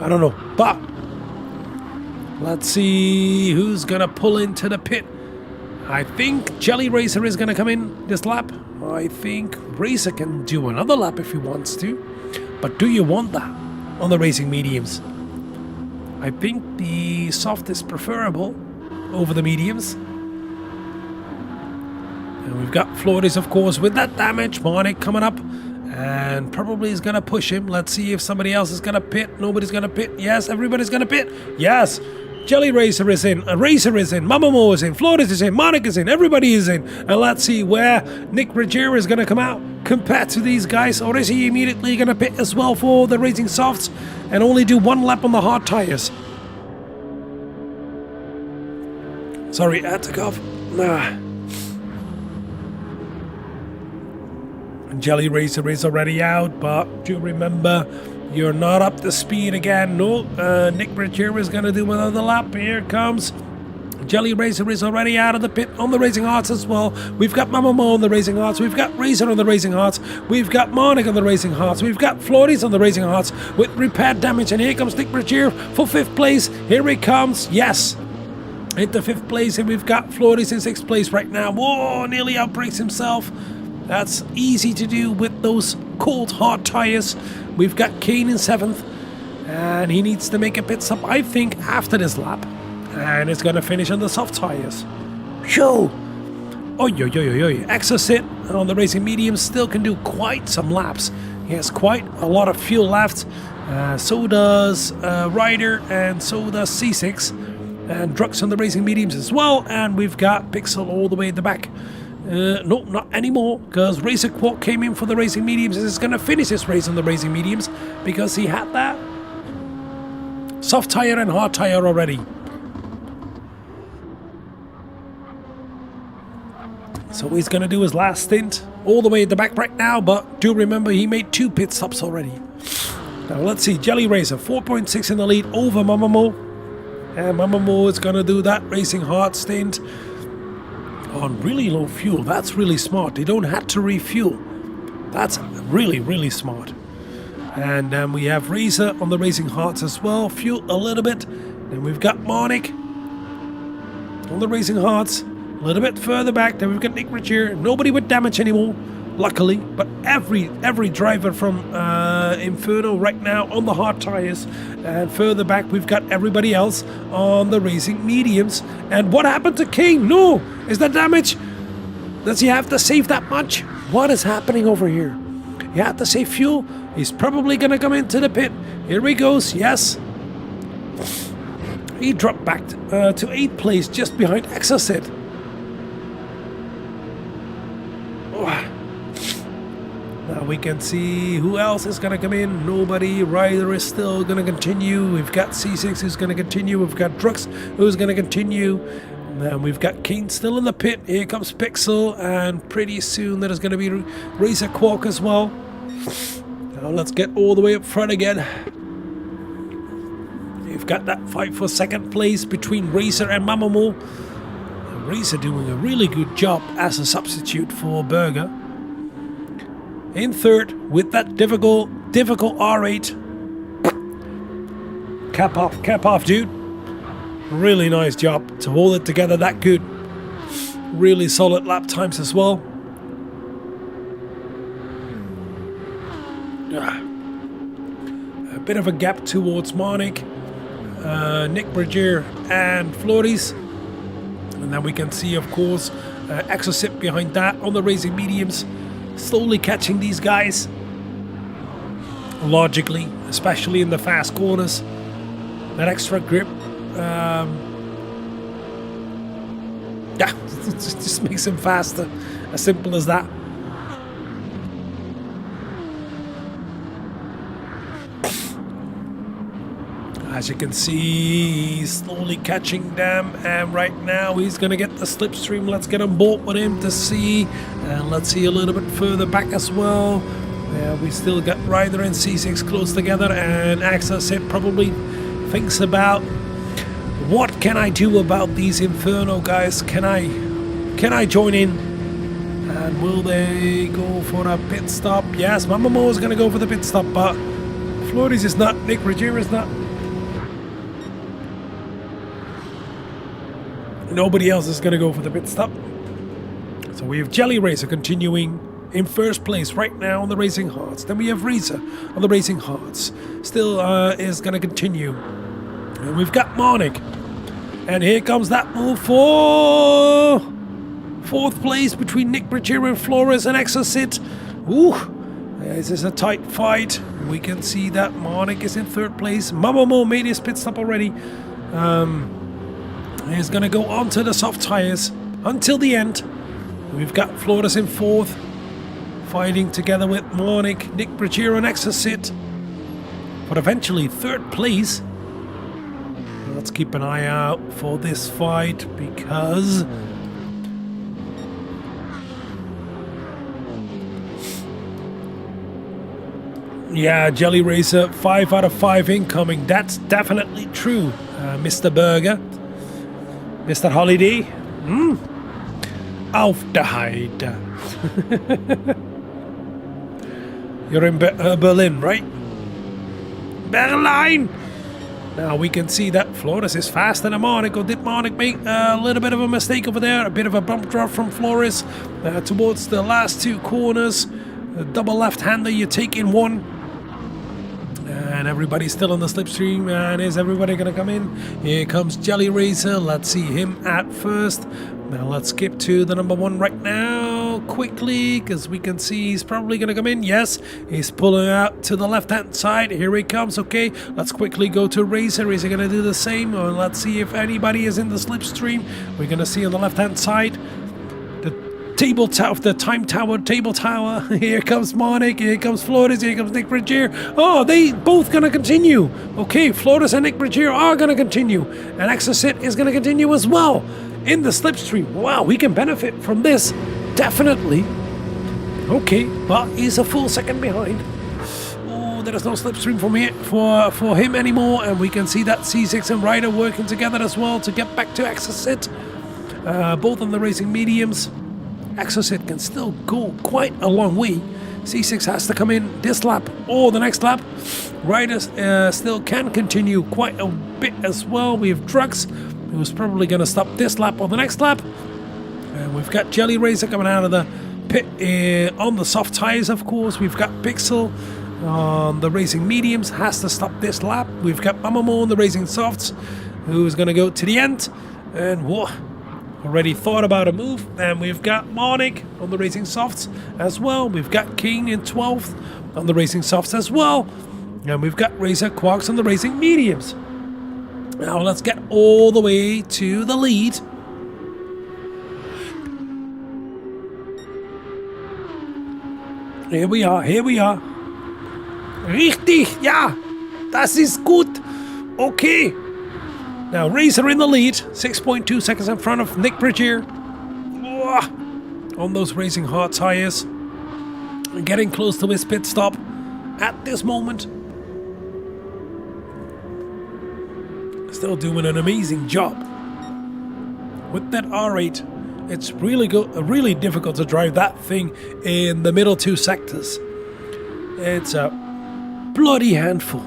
I don't know, but let's see who's gonna pull into the pit. I think Jelly Razor is gonna come in this lap. I think Razor can do another lap if he wants to, but do you want that on the racing mediums? I think the soft is preferable over the mediums. And we've got Flores, of course, with that damage. Monik coming up and probably is going to push him. Let's see if somebody else is going to pit. Nobody's going to pit. Yes, everybody's going to pit. Yes. Jelly Razor is in. Razor is in. Mamamo is in. Flores is in. Monik is in. Everybody is in. And let's see where Nick Regier is going to come out compared to these guys. Or is he immediately going to pit as well for the Racing Softs and only do 1 lap on the hard tires? Sorry, I had to cough. Jelly Razor is already out, but do remember, you're not up to speed again. No, Nick Regier is going to do another lap. Here comes Jelly Razor is already out of the pit on the Racing Hearts as well. We've got Mamamo on the Racing Hearts. We've got Razor on the Racing Hearts. We've got Monik on the Racing Hearts. We've got Flores on the Racing Hearts with repaired damage. And here comes Nick Regier for 5th place. Here he comes. Yes. Into 5th place. And we've got Flores in 6th place right now. Whoa, nearly outbreaks himself. That's easy to do with those cold hard tires. We've got Kane in 7th, and he needs to make a pit stop, I think, after this lap, and it's going to finish on the soft tires. Yo! Exocet on the racing medium still can do quite some laps. He has quite a lot of fuel left. So does Ryder, and so does C6, and Drux on the racing mediums as well. And we've got Pixel all the way at the back. No, not anymore, because Razer Quark came in for the racing mediums and is going to finish his race on the racing mediums because he had that soft tire and hard tire already. So he's going to do his last stint all the way at the back right now, but do remember he made 2 pit stops already. Now let's see, Jelly Racer 4.6 in the lead over Mamamo, and Mamamo is going to do that racing hard stint on really low fuel. That's really smart. They don't have to refuel. That's really, really smart. And then we have Razer on the racing hards as well. Fuel a little bit. Then we've got Marnik on the racing hards. A little bit further back. Then we've got Nick Rich here. Nobody with damage anymore, luckily. But every driver from Inferno right now on the hard tires. And further back we've got everybody else on the racing mediums. And what happened to King? No! Is that damage? Does he have to save that much? What is happening over here? He had to save fuel. He's probably gonna come into the pit. Here he goes. Yes. He dropped back to 8th place, just behind Exocet. Now we can see who else is gonna come in. Nobody. Ryder is still gonna continue. We've got C6 who's gonna continue. We've got Drux who's gonna continue. And we've got Kane still in the pit. Here comes Pixel, and pretty soon there's going to be Razer Quark as well. Now let's get all the way up front again. We've got that fight for 2nd place between Razer and Mamamo. Razer doing a really good job as a substitute for Burger. In 3rd with that difficult R8. Cap off, dude. Really nice job to hold it together that good. Really solid lap times as well. A bit of a gap towards Marnik, Nick Berger and Flores. And then we can see, of course, Exocet behind that on the racing mediums. Slowly catching these guys. Logically, especially in the fast corners. That extra grip. Yeah, it just makes him faster. As simple as that. As you can see, he's slowly catching them, and right now he's gonna get the slipstream. Let's get on board with him to see, and let's see a little bit further back as well. Yeah, we still got Ryder and C6 close together, and Exocet probably thinks about, what can I do about these Inferno guys? Can I join in? And will they go for a pit stop? Yes, Mamamo is gonna go for the pit stop, but Flores is not, Nick Ruggiero is not. Nobody else is gonna go for the pit stop. So we have Jelly Racer continuing in 1st place right now on the racing hards. Then we have Racer on the racing hards. Still is gonna continue. And we've got Marnik. And here comes that move for 4th place between Nick Berger and Flores and Exocet. Ooh, this is a tight fight. We can see that Marnik is in 3rd place. Mamamo made his pit stop already. He's going to go onto the soft tires until the end. We've got Flores in 4th, fighting together with Marnik, Nick Berger and Exocet. But eventually 3rd place. Let's keep an eye out for this fight, because yeah, Jelly Racer 5 out of 5 incoming. That's definitely true, Mr. Burger, Mr. Holiday. Auf der Heide. You're in Berlin, right? Berlin. Now we can see that Flores is faster than Marnik. Or did Marnik make a little bit of a mistake over there? A bit of a bump drop from Flores towards the last 2 corners. A double left-hander, you take in 1. And everybody's still on the slipstream. And is everybody going to come in? Here comes Jelly Racer. Let's see him at 1st. Now let's skip to the number 1 right now quickly, because we can see he's probably going to come in. Yes, he's pulling out to the left-hand side. Here he comes. Okay, let's quickly go to Racer. Is he going to do the same? Or let's see if anybody is in the slipstream. We're going to see on the left-hand side the the time tower, table tower. Here comes Monik, here comes Flores, here comes Nick Bridgier. Oh, they both gonna continue. Okay, Flores and Nick Bridgier are gonna continue, and Exocet is gonna continue as well in the slipstream. Wow, we can benefit from this, definitely. Okay, but he's a full second behind. Oh, there is no slipstream for him anymore, and we can see that C6 and Ryder working together as well to get back to Exocet. Both on the racing mediums. Exocet can still go quite a long way. C6 has to come in this lap or the next lap. Ryder still can continue quite a bit as well. We have Drugs, who's probably going to stop this lap or the next lap. And we've got Jelly Racer coming out of the pit on the soft tires, of course. We've got Pixel on the racing mediums, has to stop this lap. We've got Mamamo on the racing softs, who's going to go to the end. And whoa, already thought about a move. And we've got Monik on the racing softs as well. We've got King in 12th on the racing softs as well. And we've got Racer Quarks on the racing mediums. Now let's get all the way to the lead. Here we are, here we are. Richtig, ja, das ist gut. Okay. Now Racer in the lead, 6.2 seconds in front of Nick Bridgier. On those racing hard tires. Getting close to his pit stop at this moment. Still doing an amazing job. With that R8, it's really difficult to drive that thing in the middle two sectors. It's a bloody handful.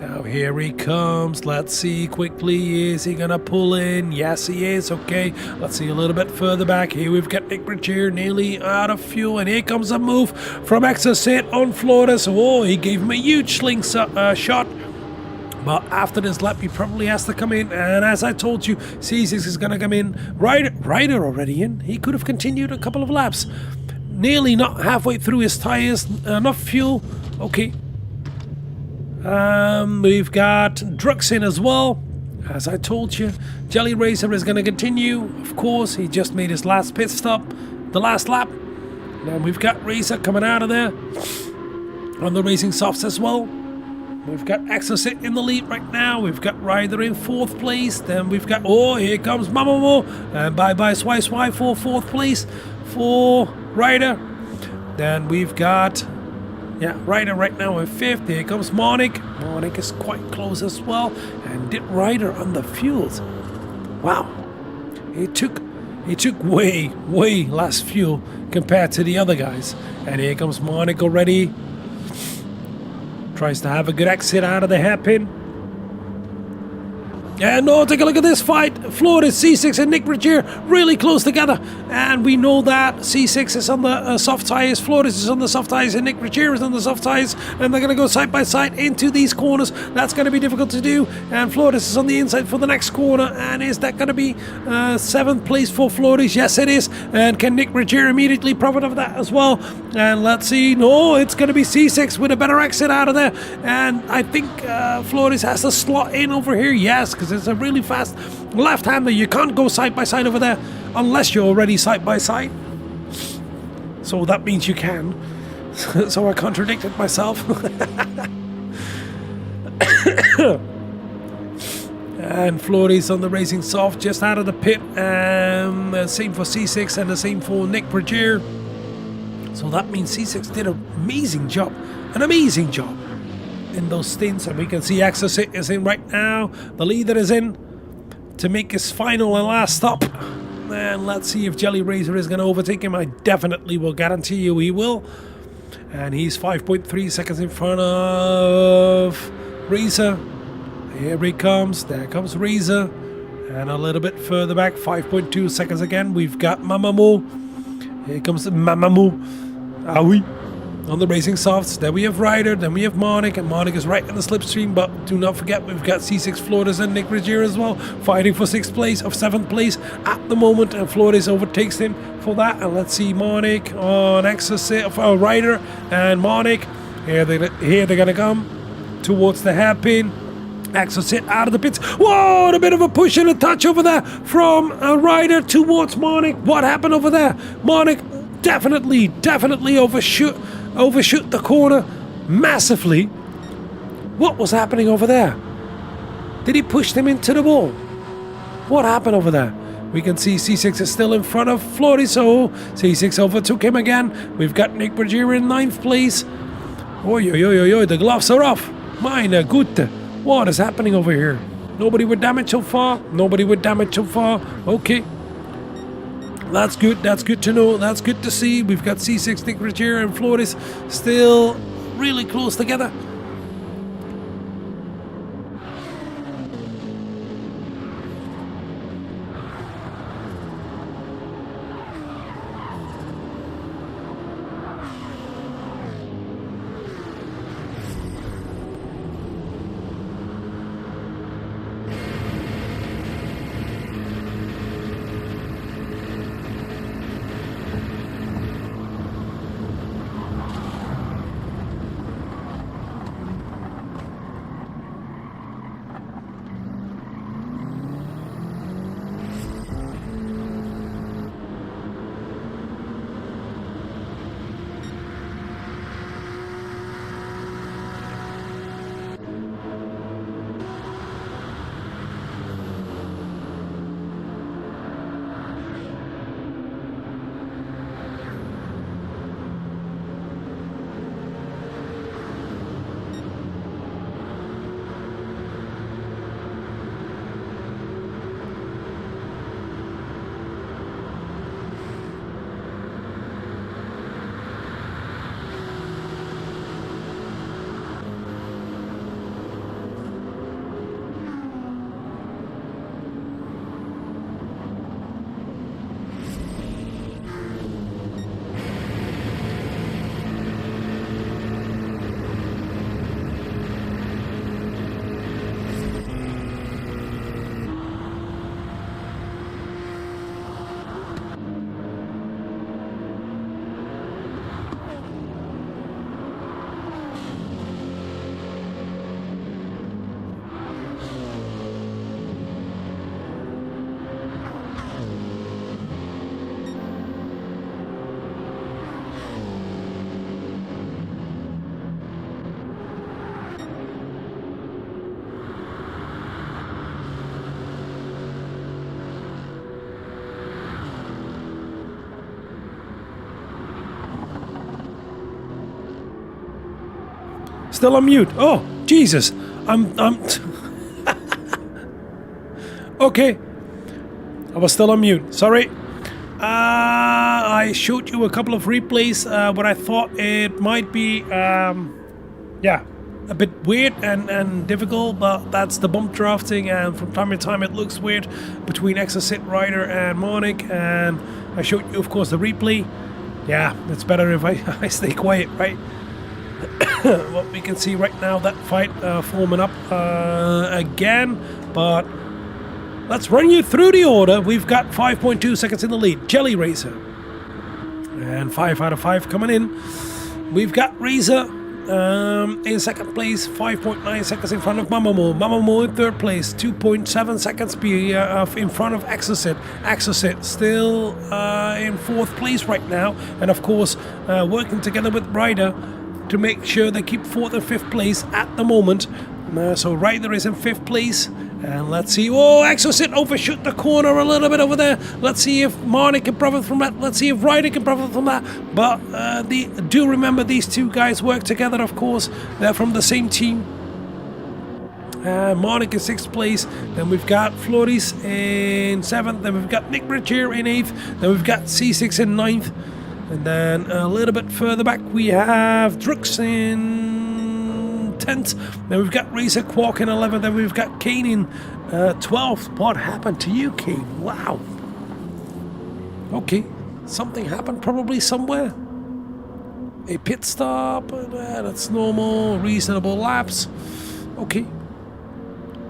Now here he comes. Let's see quickly. Is he gonna pull in? Yes, he is. Okay, let's see a little bit further back. Here we've got Nick Bridgier nearly out of fuel, and here comes a move from Exocet on Flores. Oh, he gave him a huge shot. But after this lap, he probably has to come in. And as I told you, C6 is going to come in. Ryder already in. He could have continued a couple of laps. Nearly not halfway through his tires. Enough fuel. Okay. We've got Drugs in as well. As I told you, Jelly Racer is going to continue. Of course, he just made his last pit stop. The last lap. And we've got Racer coming out of there. On the racing softs as well. We've got Exocet in the lead right now. We've got Ryder in 4th place. Then we've got, oh, here comes Mamamo. And bye-bye Swipe for 4th place for Ryder. Then we've got, Ryder right now in 5th. Here comes Monik. Monik is quite close as well. And did Ryder on the fuels. Wow. He took way less fuel compared to the other guys. And here comes Monik already. Tries to have a good exit out of the hairpin. And no, take a look at this fight. Flores, C6 and Nick Bridgier really close together. And we know that C6 is on the soft tires, Flores is on the soft tires, and Nick Bridgier is on the soft tires. And they're going to go side by side into these corners. That's going to be difficult to do. And Flores is on the inside for the next corner. And is that going to be 7th place for Flores? Yes, it is. And can Nick Bridgier immediately profit of that as well? And let's see. No, it's going to be C6 with a better exit out of there. And I think Flores has to slot in over here. Yes, because it's a really fast left-hander. You can't go side by side over there unless you're already side by side. So that means you can. So I contradicted myself. And Flores on the racing soft just out of the pit. Same for C6 and the same for Nick Bridgier. So that means C6 did an amazing job. In those stints, and we can see Exocet is in right now. The leader is in to make his final and last stop. And let's see if Jelly Racer is going to overtake him. I definitely will guarantee you he will. And he's 5.3 seconds in front of Racer. Here he comes. There comes Racer. And a little bit further back, 5.2 seconds again. We've got Mamamo. Here comes Mamamo. Ah oui. On the racing softs, then we have Ryder, then we have Monik, and Monik is right in the slipstream, but do not forget we've got C6 Flores and Nick Bridgier as well, fighting for 6th place or 7th place at the moment, and Flores overtakes him for that. And let's see Monik on Exocet, Ryder and Monik. Here they're gonna come towards the hairpin. Exocet out of the pits. Whoa, a bit of a push and a touch over there from a rider towards Marnik. What happened over there? Marnik definitely overshoot the corner massively. What was happening over there? Did he push them into the wall? What happened over there? We can see C6 is still in front of Flory, so C6 overtook him again. We've got Nick Bergier in 9th place. Oi, oi, oi, oi, oi, the gloves are off. Meine Güte. What is happening over here? Nobody with damage so far. Nobody with damage so far. Okay. That's good. That's good to know. That's good to see. We've got C6, Nick Bergier, and Flores still really close together. Still on mute. Oh, Jesus. I'm okay. I was still on mute. Sorry. I showed you a couple of replays where I thought it might be, yeah, a bit weird and difficult, but that's the bump drafting, and from time to time it looks weird between Exocet Rider and Marnik, and I showed you, of course, the replay. Yeah, it's better if I stay quiet, right? What we can see right now, that fight forming up again, but let's run you through the order. We've got 5.2 seconds in the lead, Jelly Racer, and 5 out of 5 coming in. We've got Razor in second place, 5.9 seconds in front of Mamamo. Mamamo in third place, 2.7 seconds in front of Exocet. Exocet still in fourth place right now, and of course working together with Ryder to make sure they keep fourth and fifth place at the moment. So Ryder is in fifth place, and let's see. Oh, Exocet overshoot the corner a little bit over there. Let's see if Marnik can profit from that. Let's see if Ryder can profit from that. But do remember, these two guys work together, of course. They're from the same team. Marnik in sixth place. Then we've got Flores in seventh. Then we've got Nick Bergier in eighth. Then we've got C6 in ninth. And then a little bit further back we have Drux in 10th. Then we've got Razor Quark in 11th. Then we've got Kane in 12th. What happened to you, Kane? Wow. Okay. Something happened probably somewhere. A pit stop. That's normal. Reasonable laps. Okay.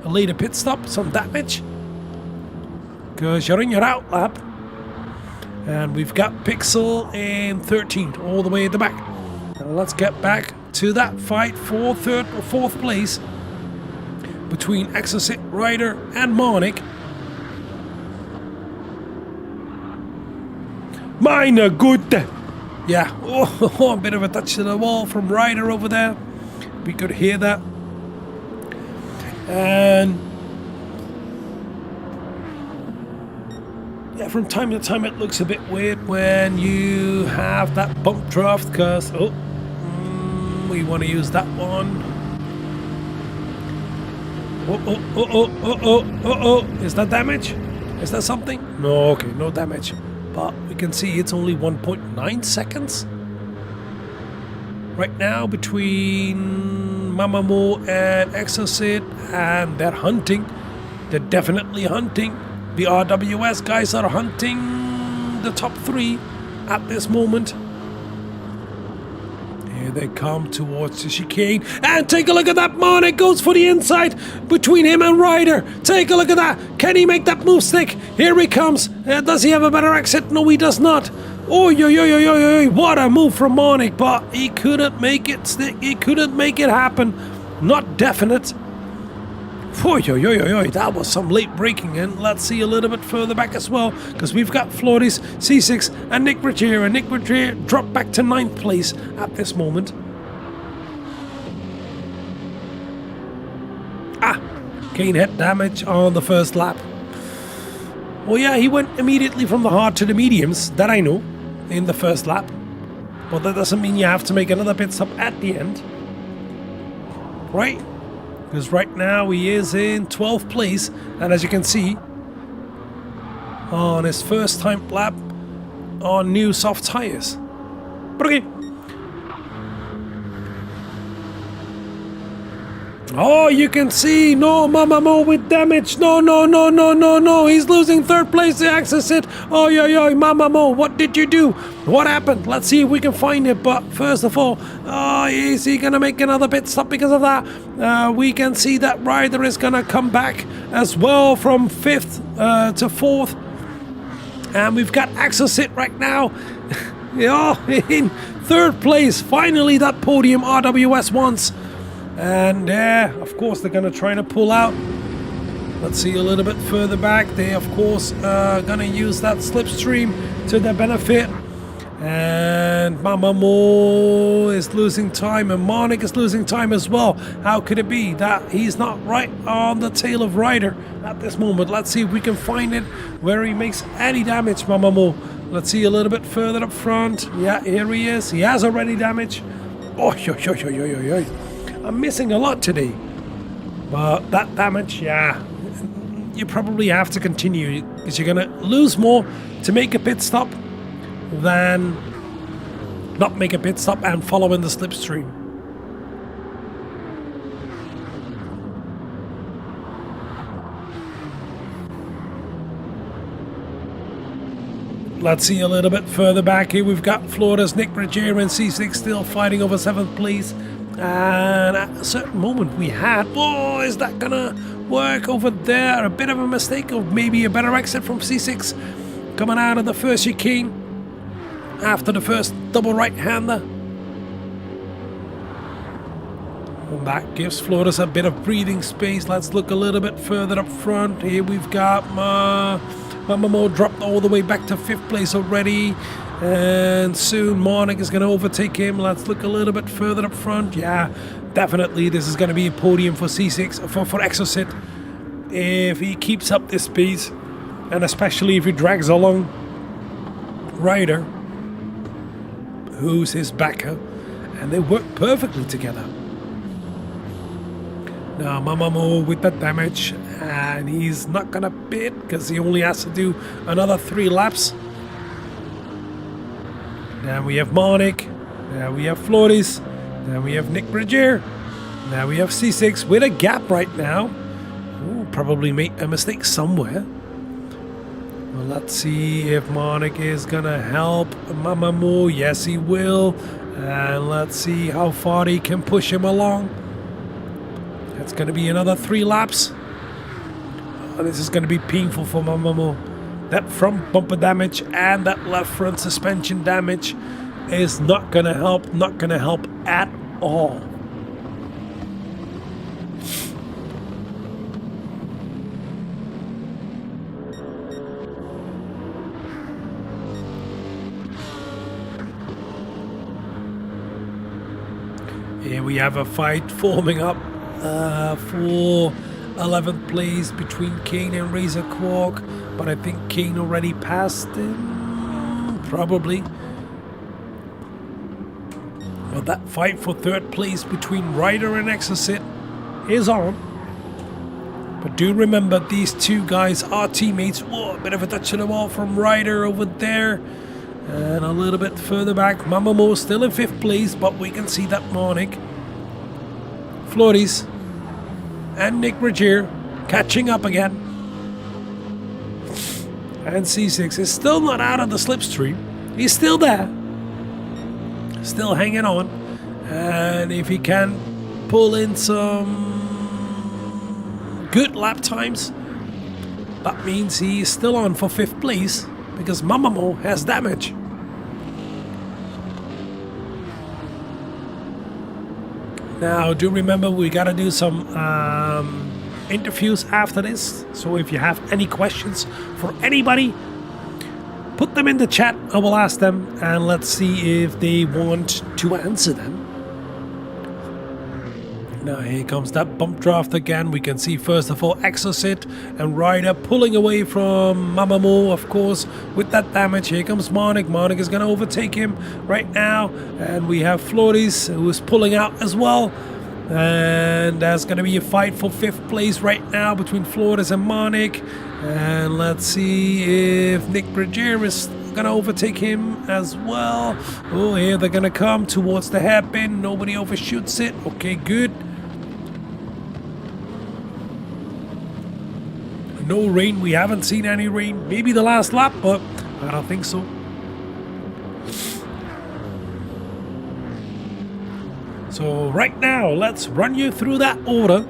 A later pit stop. Some damage. Because you're in your out lap. And we've got Pixel in 13th, all the way at the back. Now let's get back to that fight for third or fourth place between Exocet, Ryder and Monic. Meine Güte! Yeah, a bit of a touch to the wall from Ryder over there. We could hear that. And yeah, from time to time it looks a bit weird when you have that bump draft, because we want to use that one. Is that damage? Is that something? No, okay, no damage. But we can see it's only 1.9 seconds right now between Mamamo and Exocet, and they're hunting. They're definitely hunting. The RWS guys are hunting the top 3 at this moment. Here they come towards the chicane, and take a look at that. Monic goes for the inside between him and Ryder. Take a look at that. Can he make that move stick? Here he comes. Does he have a better exit? No, he does not. Oh, what a move from Monic, but he couldn't make it stick. He couldn't make it happen. Not definite. That was some late breaking. And let's see a little bit further back as well, because we've got Flores, C6 and Nick Bergier, and Nick Bergier dropped back to 9th place at this moment. Kane hit damage on the first lap. Well, yeah, he went immediately from the hard to the mediums, that I know, in the first lap. But that doesn't mean you have to make another pit stop at the end, right? Because right now he is in 12th place, and as you can see, on his first time lap on new soft tires. But okay. Oh, you can see, no, Mamamo with damage. No. He's losing 3rd place to Exocet. Oh, Mamamo, what did you do? What happened? Let's see if we can find it. But first of all, is he going to make another pit stop because of that? We can see that Ryder is going to come back as well from 5th to 4th. And we've got Exocet right now in 3rd place. Finally, that podium RWS wants. And of course they're going to try to pull out. Let's see a little bit further back. They of course are going to use that slipstream to their benefit. And Mamamo is losing time, and Monic is losing time as well. How could it be that he's not right on the tail of Ryder at this moment? Let's see if we can find it where he makes any damage, Mamamo. Let's see a little bit further up front. Yeah, here he is. He has already damage. Oh, I'm missing a lot today, but that damage, yeah, you probably have to continue, because you're going to lose more to make a pit stop than not make a pit stop and follow in the slipstream. Let's see a little bit further back here. We've got Florida's Nick Bergier and C6 still fighting over 7th place. And at a certain moment we had, is that gonna work over there? A bit of a mistake, or maybe a better exit from C6 coming out of the first chicane after the first double right-hander. And that gives Flores a bit of breathing space. Let's look a little bit further up front. Here we've got Mamamo dropped all the way back to 5th place already. And soon Monic is going to overtake him. Let's look a little bit further up front. Yeah, definitely this is going to be a podium for C6, for Exocet, if he keeps up this pace, and especially if he drags along Ryder, who's his backer, and they work perfectly together. Now Mamamo with that damage, and he's not going to pit because he only has to do another 3 laps. Now we have Monic, now we have Flores, now we have Nick Bergier, now we have C6 with a gap right now. Ooh, probably made a mistake somewhere. Well, let's see if Monic is gonna help Mamamo. Yes, he will. And let's see how far he can push him along. It's gonna be another 3 laps. Oh, this is gonna be painful for Mamamo. That front bumper damage and that left front suspension damage is not going to help at all. Here we have a fight forming up for 11th place between Kane and Razor Quark, but I think Kane already passed him, probably. But that fight for 3rd place between Ryder and Nzxt is on. But do remember, these two guys are teammates. Whoa, a bit of a touch of the wall from Ryder over there. And a little bit further back, Mamamo still in 5th place, but we can see that Monic, Flores, and Nick Regier catching up again. And C6 is still not out of the slipstream. He's still there. Still hanging on. And if he can pull in some good lap times, that means he is still on for 5th place, because Mamamo has damage. Now, do remember, we gotta do some interviews after this. So if you have any questions for anybody, put them in the chat. I will ask them, and let's see if they want to answer them. Now here comes that bump draft again. We can see first of all Nzxt and Ryder pulling away from Mamamo, of course, with that damage. Here comes Monic. Monic is going to overtake him right now. And we have Flores, who is pulling out as well. And there's going to be a fight for 5th place right now between Flores and Monic. And let's see if Nick Regier is going to overtake him as well. Oh, here they're going to come towards the hairpin. Nobody overshoots it. Okay, good. No rain. We haven't seen any rain. Maybe the last lap, but I don't think so. So right now, let's run you through that order.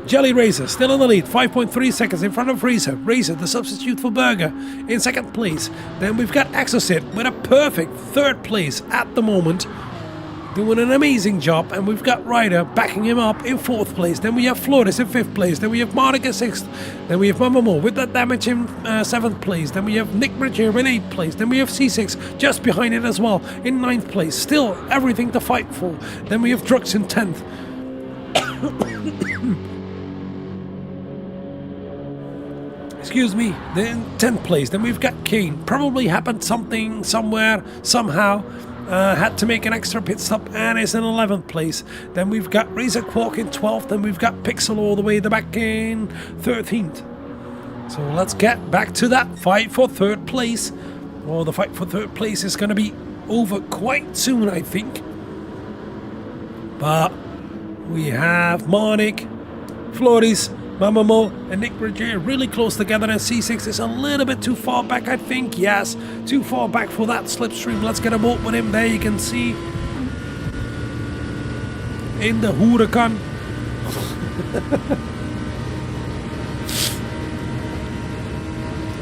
Jelly Razor still in the lead, 5.3 seconds in front of Razor. Razor, the substitute for Burger, in 2nd place. Then we've got Nzxt with a perfect 3rd place at the moment, doing an amazing job. And we've got Ryder backing him up in 4th place. Then we have Flores in 5th place. Then we have Monic in 6th. Then we have Mamamo with that damage in 7th place. Then we have Nick Regier in 8th place. Then we have C6 just behind it as well in 9th place. Still everything to fight for. Then we have Drux in 10th. Excuse me, then 10th place. Then we've got Kane. Probably happened something somewhere, somehow. Had to make an extra pit stop and is in 11th place. Then we've got Razor Quark in 12th. Then we've got Pixel all the way the back in 13th. So let's get back to that fight for 3rd place. Well, the fight for 3rd place is going to be over quite soon, I think. But we have Monic, Flores, Mamamo and Nick Regier really close together, and C6 is a little bit too far back, I think. Yes, too far back for that slipstream. Let's get a vote with him. There you can see in the Huracan.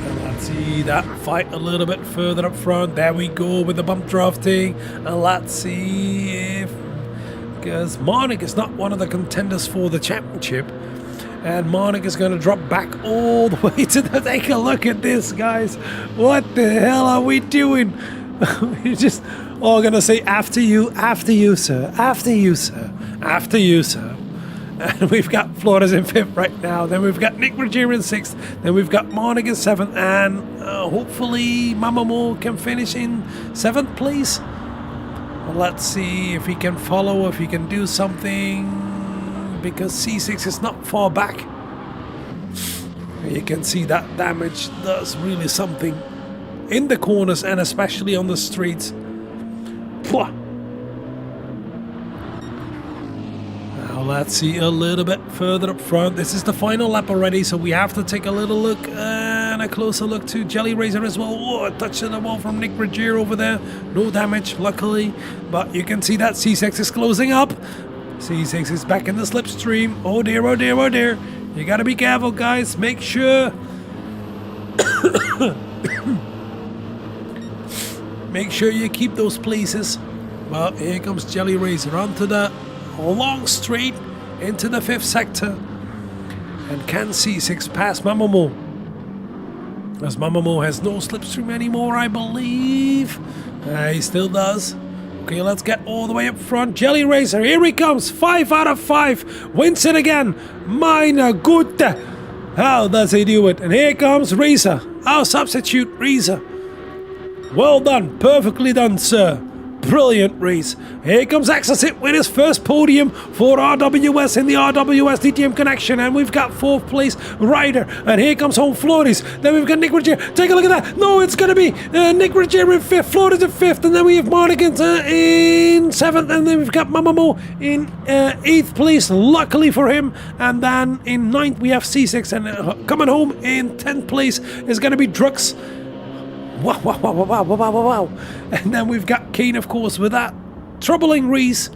And let's see that fight a little bit further up front. There we go with the bump drafting. And let's see if, because Monic is not one of the contenders for the championship. And Monic is going to drop back all the way to the... Take a look at this, guys. What the hell are we doing? We're just all going to say, after you, sir. After you, sir. After you, sir. And we've got Flores in 5th right now. Then we've got Nick Regier in 6th. Then we've got Monic in 7th. And hopefully Mamamo can finish in 7th place. Well, let's see if he can follow, if he can do something. Because C6 is not far back. You can see that damage does really something in the corners and especially on the streets. Now let's see a little bit further up front. This is the final lap already, so we have to take a little look and a closer look to Jelly Razor as well. Oh, a touch of the ball from Nick Regier over there. No damage, luckily. But you can see that C6 is closing up. C6 is back in the slipstream. Oh dear, oh dear, oh dear. You gotta be careful, guys. Make sure make sure you keep those places. Well, here comes Jelly Razor onto the long straight into the 5th sector. And can C6 pass Mamamo? As Mamamo has no slipstream anymore, I believe. He still does. Okay, let's get all the way up front. Jelly Racer, here he comes. 5 out of 5. Wins it again. Meine Güte. How does he do it? And here comes Racer. Our substitute Racer. Well done. Perfectly done, sir. Brilliant race. Here comes Nzxt with his first podium for RWS in the RWS DTM Connexion, and we've got 4th place Ryder, and here comes home Flores. Then we've got Nick Roger. Take a look at that. No, it's going to be Nick Roger in 5th, Flores in 5th, and then we have Marnigan in 7th, and then we've got Mamamo in 8th place, luckily for him, and then in 9th we have C6, and coming home in 10th place is going to be Drux. Wow, wow, wow, wow, wow, wow, wow, wow. And then we've got Kane, of course, with that troubling race,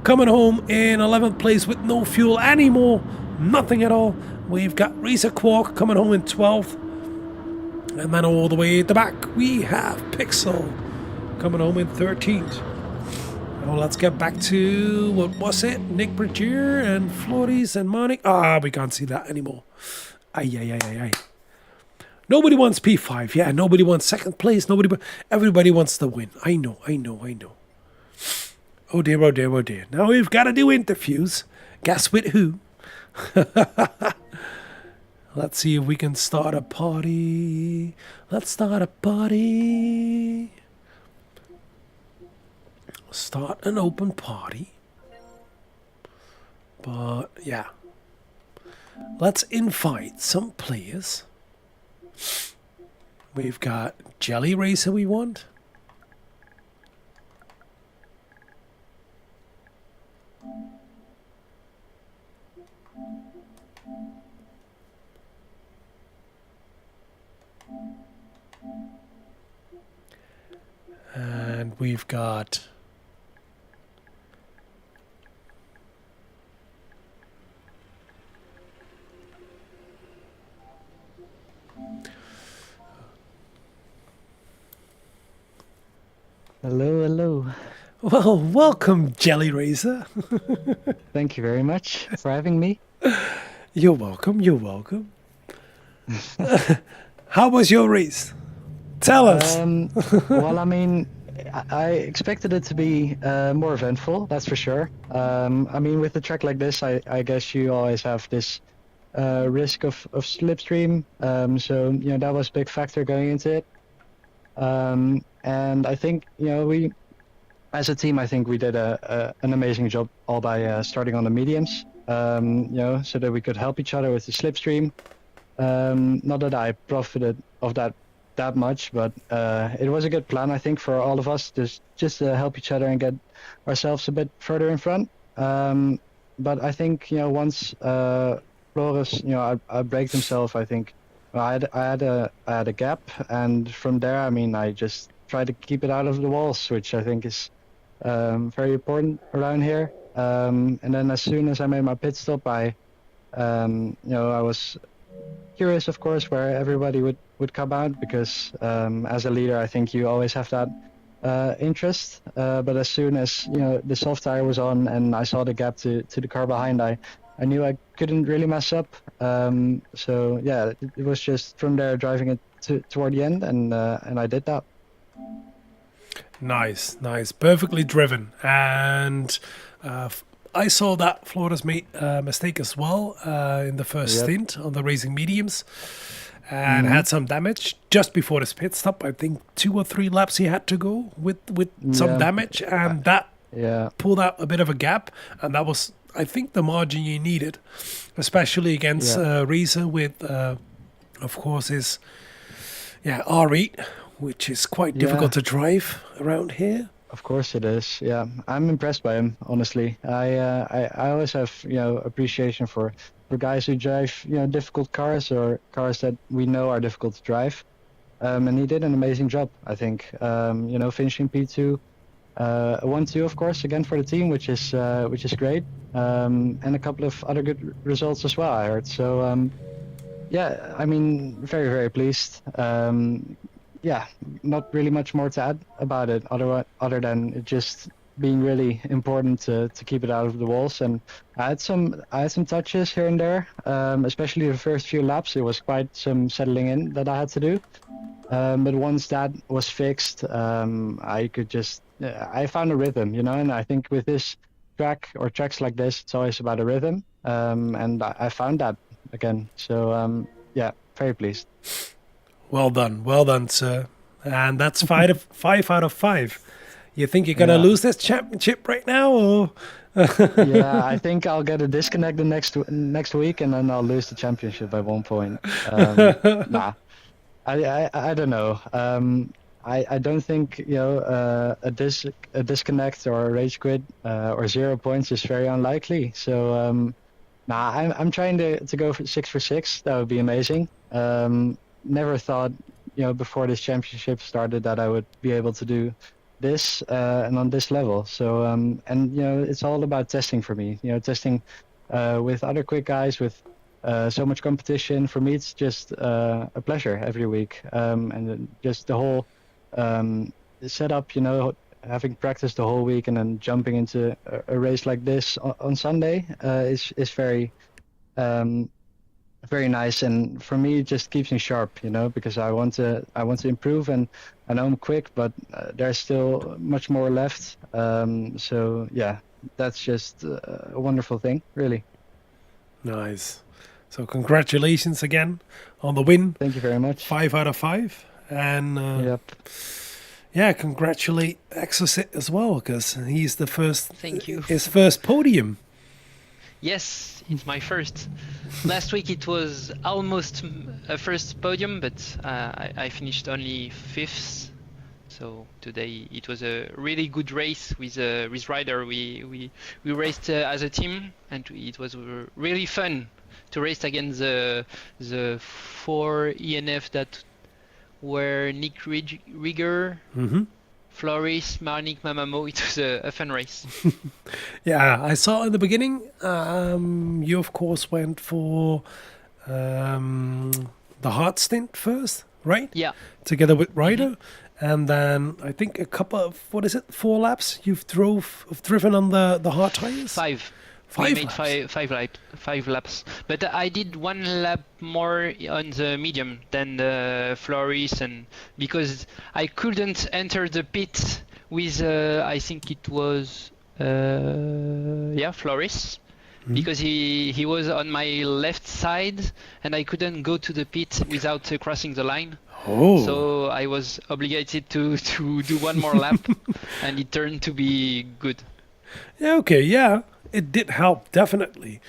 coming home in 11th place with no fuel anymore, nothing at all. We've got Racer Quark coming home in 12th. And then all the way at the back, we have Pixel coming home in 13th. Now let's get back to, what was it? Nick Bergier and Flores and Monik. We can't see that anymore. Ay. Nobody wants P5. Yeah, nobody wants 2nd place. Everybody wants to win. I know. Oh dear. Now we've got to do interviews. Guess with who? Let's see if we can start a party. Let's start a party. Start an open party. But yeah. Let's invite some players. We've got Jelly Racer we want. And we've got Hello. well, welcome, Jelly Racer. Thank you very much for having me. You're welcome. How was your race? Tell us. Well, I mean, I expected it to be more eventful, that's for sure. I mean, with a track like this, I guess you always have this risk of slipstream. So, you know, that was a big factor going into it. And I think, you know, we, as a team, I think we did an amazing job all by starting on the mediums, you know, so that we could help each other with the slipstream. Not that I profited of that much, but it was a good plan, I think, for all of us, just to help each other and get ourselves a bit further in front. But I think, you know, once Flores, you know, I braked himself, I think I had a gap, and from there, I mean, I just tried to keep it out of the walls, which I think is very important around here. And then as soon as I made my pit stop, I was curious, of course, where everybody would come out, because as a leader, I think you always have that interest. But as soon as, you know, the soft tire was on and I saw the gap to the car behind, I knew I couldn't really mess up. So yeah, it was just from there driving it toward the end, and I did that. Nice, perfectly driven. And I saw that Flores made a mistake as well in the first stint on the racing mediums, and had some damage just before his pit stop. I think 2 or 3 laps he had to go with some damage, and that pulled out a bit of a gap, and that was, I think, the margin you needed, especially against Reza with, of course, his R8, which is quite difficult to drive around here. Of course it is. Yeah, I'm impressed by him, honestly. I always have, you know, appreciation for guys who drive, you know, difficult cars, or cars that we know are difficult to drive. And he did an amazing job, I think. You know, finishing P2, 1-2, of course, again for the team, which is great. And a couple of other good results as well, I heard. So yeah, I mean, very, very pleased. Yeah, not really much more to add about it, other than it just being really important to keep it out of the walls. And I had some touches here and there, especially the first few laps. It was quite some settling in that I had to do. But once that was fixed, I could just I found a rhythm, you know. And I think with this track or tracks like this, it's always about a rhythm. And I found that again. So yeah, very pleased. Well done, sir. And that's 5 out of 5. You think you're gonna Yeah. lose this championship right now, or? Yeah, I think I'll get a disconnect the next week, and then I'll lose the championship at one point. Nah, I don't know. I don't think a disconnect or a rage quit or 0 points is very unlikely. So nah, I'm trying to go for 6 for 6. That would be amazing. Never thought before this championship started that I would be able to do this and on this level. So and it's all about testing for me. Testing with other quick guys with so much competition. For me, it's just a pleasure every week. And then just the whole setup, having practiced the whole week and then jumping into a race like this on Sunday is very very nice, and for me it just keeps me sharp, because I want to improve, and I know I'm quick, but there's still much more left. So yeah, that's just a wonderful thing, really. Nice. So congratulations again on the win. Thank you very much. 5 out of 5, and Yep. yeah, congratulate Exocet as well, because he's the first. Thank you. His first podium. Yes, it's my first. Last week it was almost a first podium, but I finished only 5th. So today it was a really good race with Ryder. We raced as a team, and it was really fun to race against the 4 ENF that were Nick Rieger, Floris, Marnik, Mamamo. It was a fun race. Yeah, I saw in the beginning. You of course went for the hard stint first, right? Yeah. Together with Ryder, and then I think a couple of 4 laps you've driven on the hard tires. 5. Five We made laps. five laps, but I did 1 lap more on the medium than Floris, and because I couldn't enter the pit with I think it was Floris, because he was on my left side, and I couldn't go to the pit without crossing the line. Oh. So I was obligated to do 1 more lap, and it turned to be good. Yeah, okay, yeah. It did help, definitely.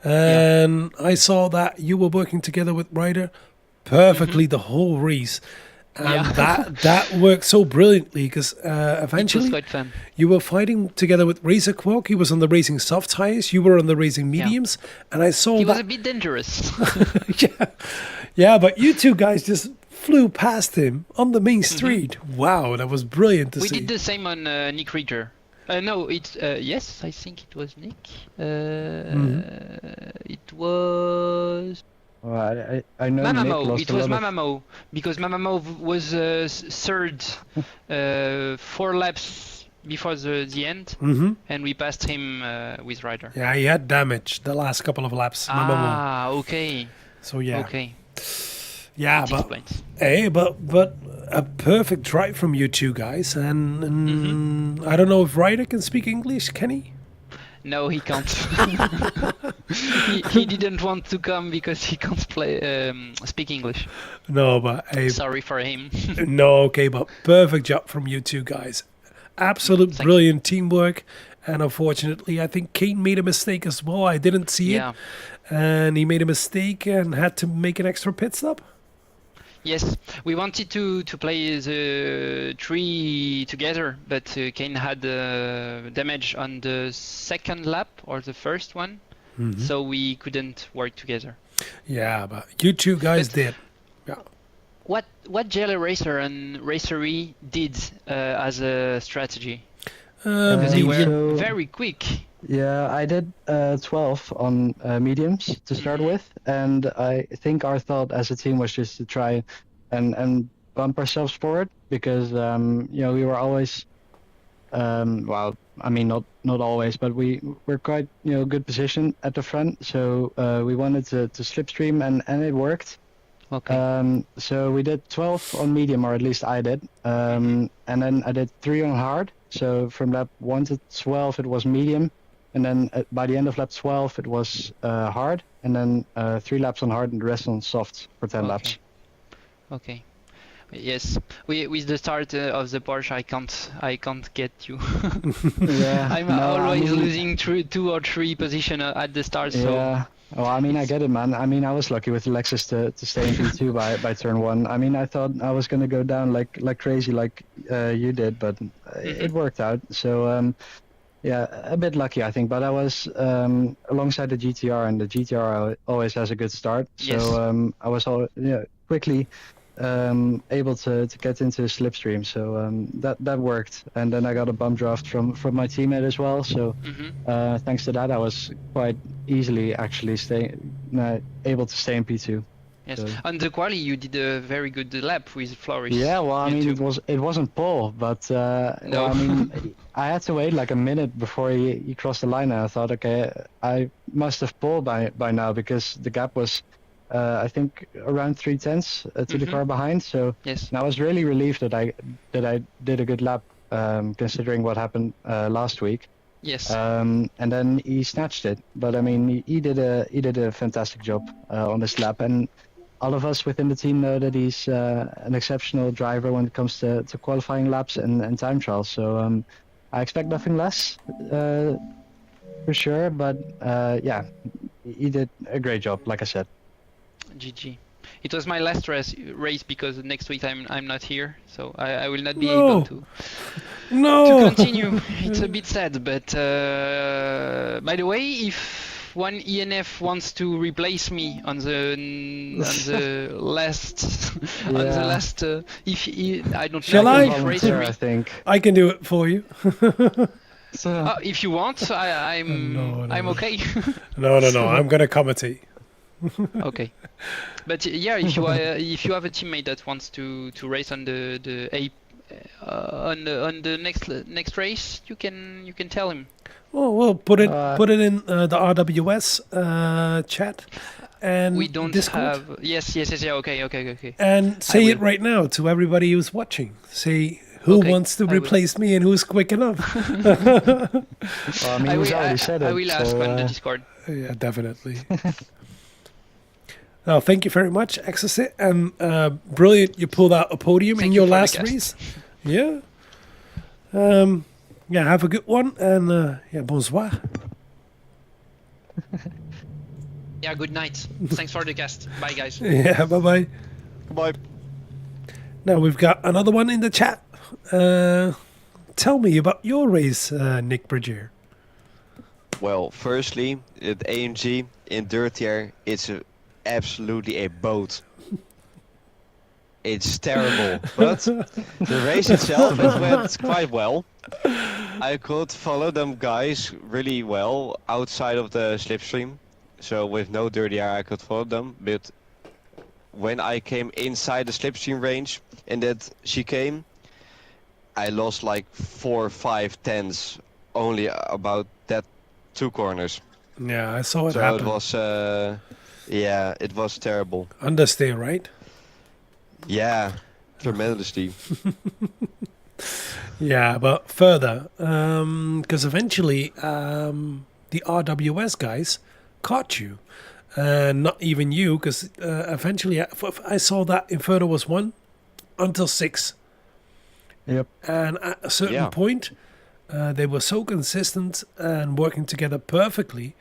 And I saw that you were working together with Ryder perfectly the whole race. And that worked so brilliantly, because eventually It was quite fun. you were fighting together with Razor Quark. He was on the racing soft tires. You were on the racing mediums. And I saw He that. was a bit dangerous. Yeah, but you two guys just flew past him on the main street. Wow, that was brilliant to We see. did the same on Nick Rieger. No, it's yes, I think it was Nick. It was Well, I know Nick Mamamo. lost It a was lot of- Mamamo, because Mamamo was third 4 laps before the end, and we passed him with Ryder. Yeah, he had damage the last couple of laps. Ah, okay. So yeah. Okay. Yeah, That but explains. hey, but a perfect drive from you two guys, and I don't know if Ryder can speak English. Can he? No, he can't. he didn't want to come because he can't speak English. No, but hey, Sorry for him. no, okay, but perfect job from you two guys. Absolute Thank brilliant teamwork, and unfortunately, I think Kane made a mistake as well. I didn't see Yeah. it, and he made a mistake and had to make an extra pit stop. Yes, we wanted to play the 3 together, but Kane had damage on the 2nd lap or the first one, so we couldn't work together. Yeah, but you two guys But- did. Yeah. What JL Racer and Racery did as a strategy? Um, Because they were So- very quick. Yeah, I did 12 on mediums to start with, and I think our thought as a team was just to try and bump ourselves forward, because we were always well, I mean not always, but we were quite good position at the front, so we wanted to slipstream, and it worked. Okay. So we did 12 on medium, or at least I did. And then I did 3 on hard. So from lap 1 to 12 it was medium, and then by the end of lap 12 it was hard, and then 3 laps on hard and the rest on soft for 10 laps. Okay. Yes, with the start of the Porsche, I can't get you. Yeah, I'm no, always I mean, losing 2 or 3 position at the start. So yeah. Well, I mean, I get it, man. I mean, I was lucky with the Lexus to stay in P2 by turn 1. I mean, I thought I was gonna go down like crazy, like you did, but it worked out. So yeah, a bit lucky, I think. But I was alongside the GTR, and the GTR always has a good start. So Yes. I was quickly able to get into the slipstream. So that worked. And then I got a bump draft from my teammate as well. So thanks to that, I was quite easily actually able to stay in P2. Yes, So. on the quali you did a very good lap with Floris. Yeah, well, I mean, it wasn't pole, but No. well, I mean, I had to wait like a minute before he crossed the line, and I thought, okay, I must have pole by now, because the gap was, I think, around 3/10 to the car behind. So Yes. and I was really relieved that I did a good lap, considering what happened last week. Yes. And then he snatched it, but I mean, he did a fantastic job on this lap, and all of us within the team know that he's an exceptional driver when it comes to qualifying laps and time trials. So I expect nothing less, for sure. But yeah, he did a great job, like I said. GG. It was my last race because next week I'm not here, so I will not be No. able to continue. It's a bit sad, but by the way, if one ENF wants to replace me on the last on the last if I don't Shall know I? if race Volunteer, I think. I can do it for you. So, if you want, I'm okay. No, I'm gonna commentate. Okay, but yeah, if you have a teammate that wants to race on on the next race, you can tell him. Oh, we'll put it in the RWS chat and We don't Discord. have. Yes. Yeah. Okay. And say it right now to everybody who's watching. Say who wants to replace me and who's quick enough. well, I mean, he's already said it. I will ask on the Discord. Yeah, definitely. Oh, thank you very much, Exocet, and brilliant. You pulled out a podium in your last race. Yeah. Yeah, have a good one, and yeah, bonsoir. Yeah, good night. Thanks for the cast. Bye, guys. Yeah, bye-bye. Goodbye. Now we've got another one in the chat. Tell me about your race, Nick Bridger. Well, firstly, at AMG in Dirtier, it's absolutely a boat. It's terrible, but the race itself, it went quite well. I could follow them guys really well outside of the slipstream, so with no dirty air I could follow them, but when I came inside the slipstream range and that she came, I lost like 4 or 5 tenths only about that 2 corners. Yeah, I saw it So happen. it was, yeah, it was terrible. Understay, right? Yeah, tremendously. Yeah, but further, because eventually the RWS guys caught you. Not even you, because eventually I saw that Inferno was 1 until 6. Yep. And at a certain point, they were so consistent and working together perfectly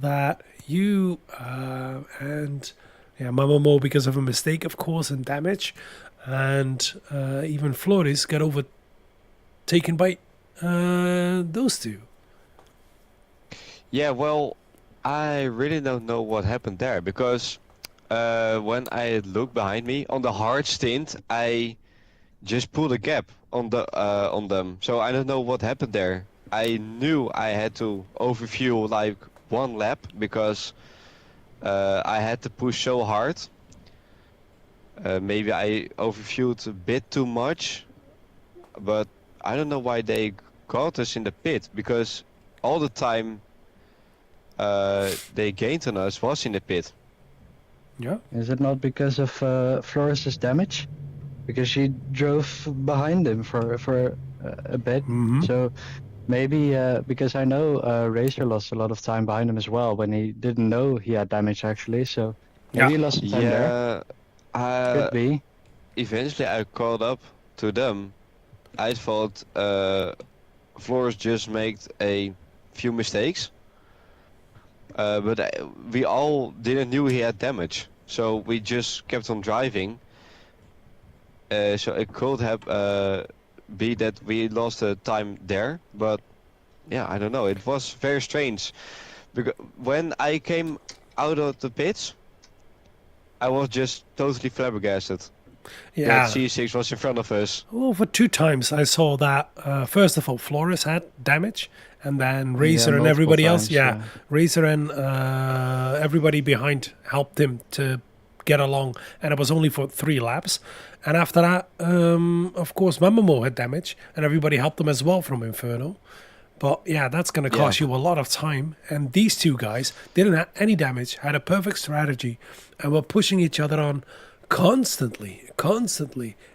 that you and Mama Mo, because of a mistake, of course, and damage, and even Flores got overtaken by those two. Yeah, well, I really don't know what happened there, because when I look behind me on the hard stint, I just pulled a gap on them. So I don't know what happened there. I knew I had to overfuel like 1 lap because I had to push so hard. Maybe I overfueled a bit too much, but I don't know why they caught us in the pit, because all the time they gained on us was in the pit. Yeah. Is it not because of Floris's damage? Because she drove behind him for a bit. Mm-hmm. So maybe because I know Razer lost a lot of time behind him as well when he didn't know he had damage actually. So maybe he lost some time there. Yeah. Could be. Eventually I caught up to them. I thought Flores just made a few mistakes. But we all didn't knew he had damage. So we just kept on driving. So it could have be that we lost time there. But yeah, I don't know. It was very strange. Because when I came out of the pits, I was just totally flabbergasted. Yeah. That C6 was in front of us. Well, for 2 times I saw that. First of all, Flores had damage, and then Razer and multiple everybody else. times, Yeah, yeah. Razer and everybody behind helped him to get along, and it was only for 3 laps. And after that, of course, Mamamo had damage, and everybody helped him as well from Inferno. But yeah, that's going to cost you a lot of time. And these 2 guys didn't have any damage, had a perfect strategy, and were pushing each other on constantly,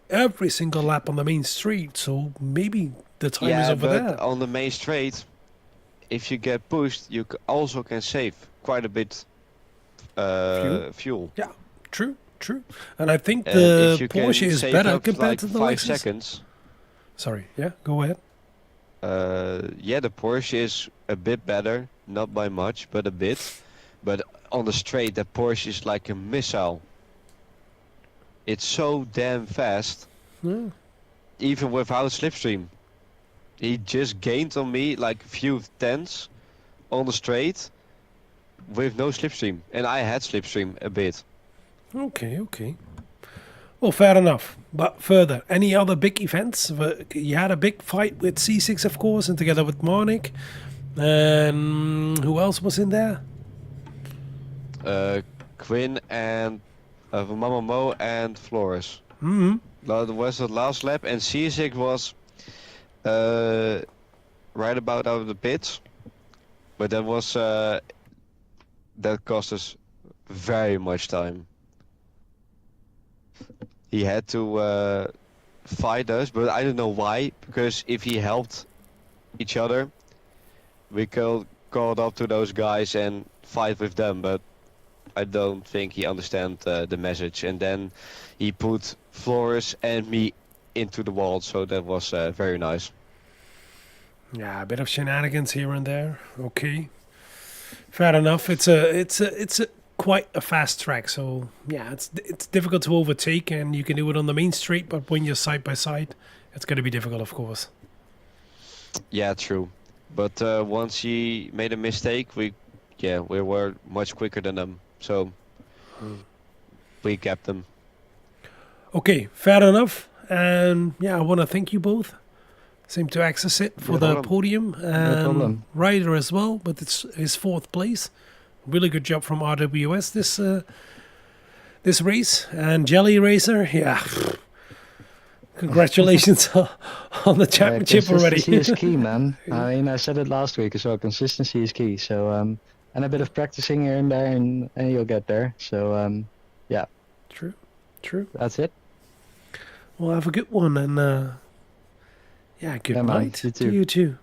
every single lap on the main street. So maybe the time is over but there. on the main straight, if you get pushed, you also can save quite a bit fuel. Yeah, true. And I think And the if you can Porsche is save better up compared like to the 5 Lexus. seconds. Sorry, yeah, go ahead. Yeah, the Porsche is a bit better, not by much, but a bit. But on the straight, the Porsche is like a missile. It's so damn fast, Yeah. even without slipstream. He just gained on me like a few tenths on the straight with no slipstream. And I had slipstream a bit. Okay. Well, fair enough. But further, any other big events? You had a big fight with C6, of course, and together with Marnik. And who else was in there? Quinn and Mamamo and Flores. Mm-hmm. That was the last lap, and C6 was right about out of the pits. But that was that cost us very much time. He had to fight us, but I don't know why. Because if he helped each other, we could call up to those guys and fight with them. But I don't think he understands the message. And then he put Flores and me into the wall, so that was very nice. Yeah, a bit of shenanigans here and there. Okay, fair enough. It's a quite a fast track, so yeah, it's difficult to overtake, and you can do it on the main street. But when you're side by side, it's going to be difficult, of course. Yeah, true. But once he made a mistake, we were much quicker than them, so we kept them. Okay, fair enough. And yeah, I want to thank you both. Seem to access it for No the problem. podium. No problem. Ryder as well, but it's his 4th place. Really good job from RWS this race. And Jelly Racer, yeah. Congratulations on the championship already. Consistency is key, man. I mean, I said it last week as well. Consistency is key. So, and a bit of practicing here and there, and you'll get there. So, yeah. True. That's it. Well, have a good one, and yeah, good Yeah, man. night You to too. you too.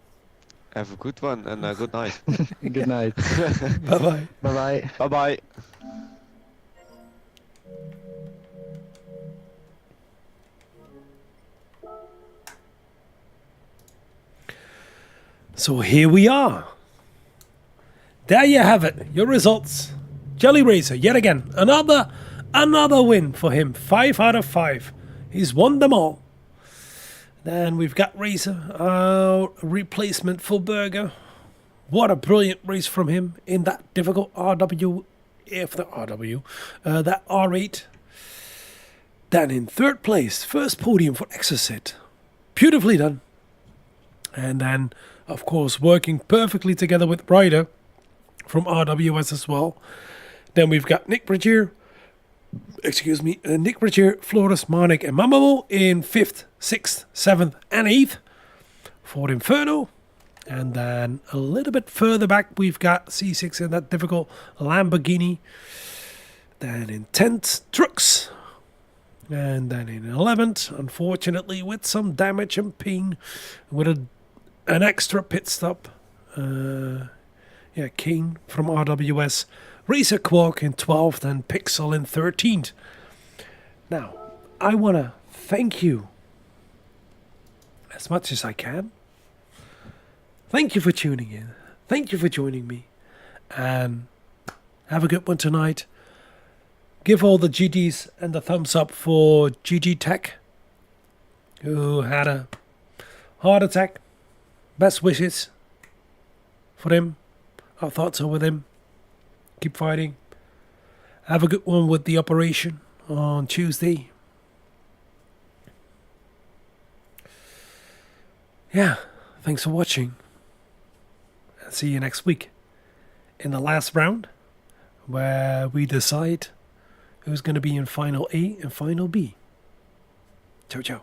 Have a good one and a good night. Good night. Bye-bye. Bye-bye. Bye-bye. So here we are. There you have it. Your results. Jelly Racer, yet again. Another win for him. 5 out of 5. He's won them all. Then we've got Racer, our replacement for Burger. What a brilliant race from him in that difficult that R8. Then in 3rd place, first podium for Exocet. Beautifully done. And then, of course, working perfectly together with Ryder from RWS as well. Then we've got Nick Bridger, Flores, Marnik, and Mamamo in 5th, 6th, 7th, and 8th for Inferno. And then a little bit further back, we've got C6 in that difficult Lamborghini. Then in 10th, Trux. And then in 11th, unfortunately, with some damage and pain, with an extra pit stop. Kane from RWS. Razer Quark in 12th and Pixel in 13th. Now, I want to thank you as much as I can. Thank you for tuning in. Thank you for joining me. And have a good one tonight. Give all the GDs and the thumbs up for GG Tech, who had a heart attack. Best wishes for him. Our thoughts are with him. Keep fighting. Have a good one with the operation on Tuesday. Yeah, thanks for watching. I'll see you next week in the last round, where we decide who's going to be in Final A and Final B. Ciao, ciao.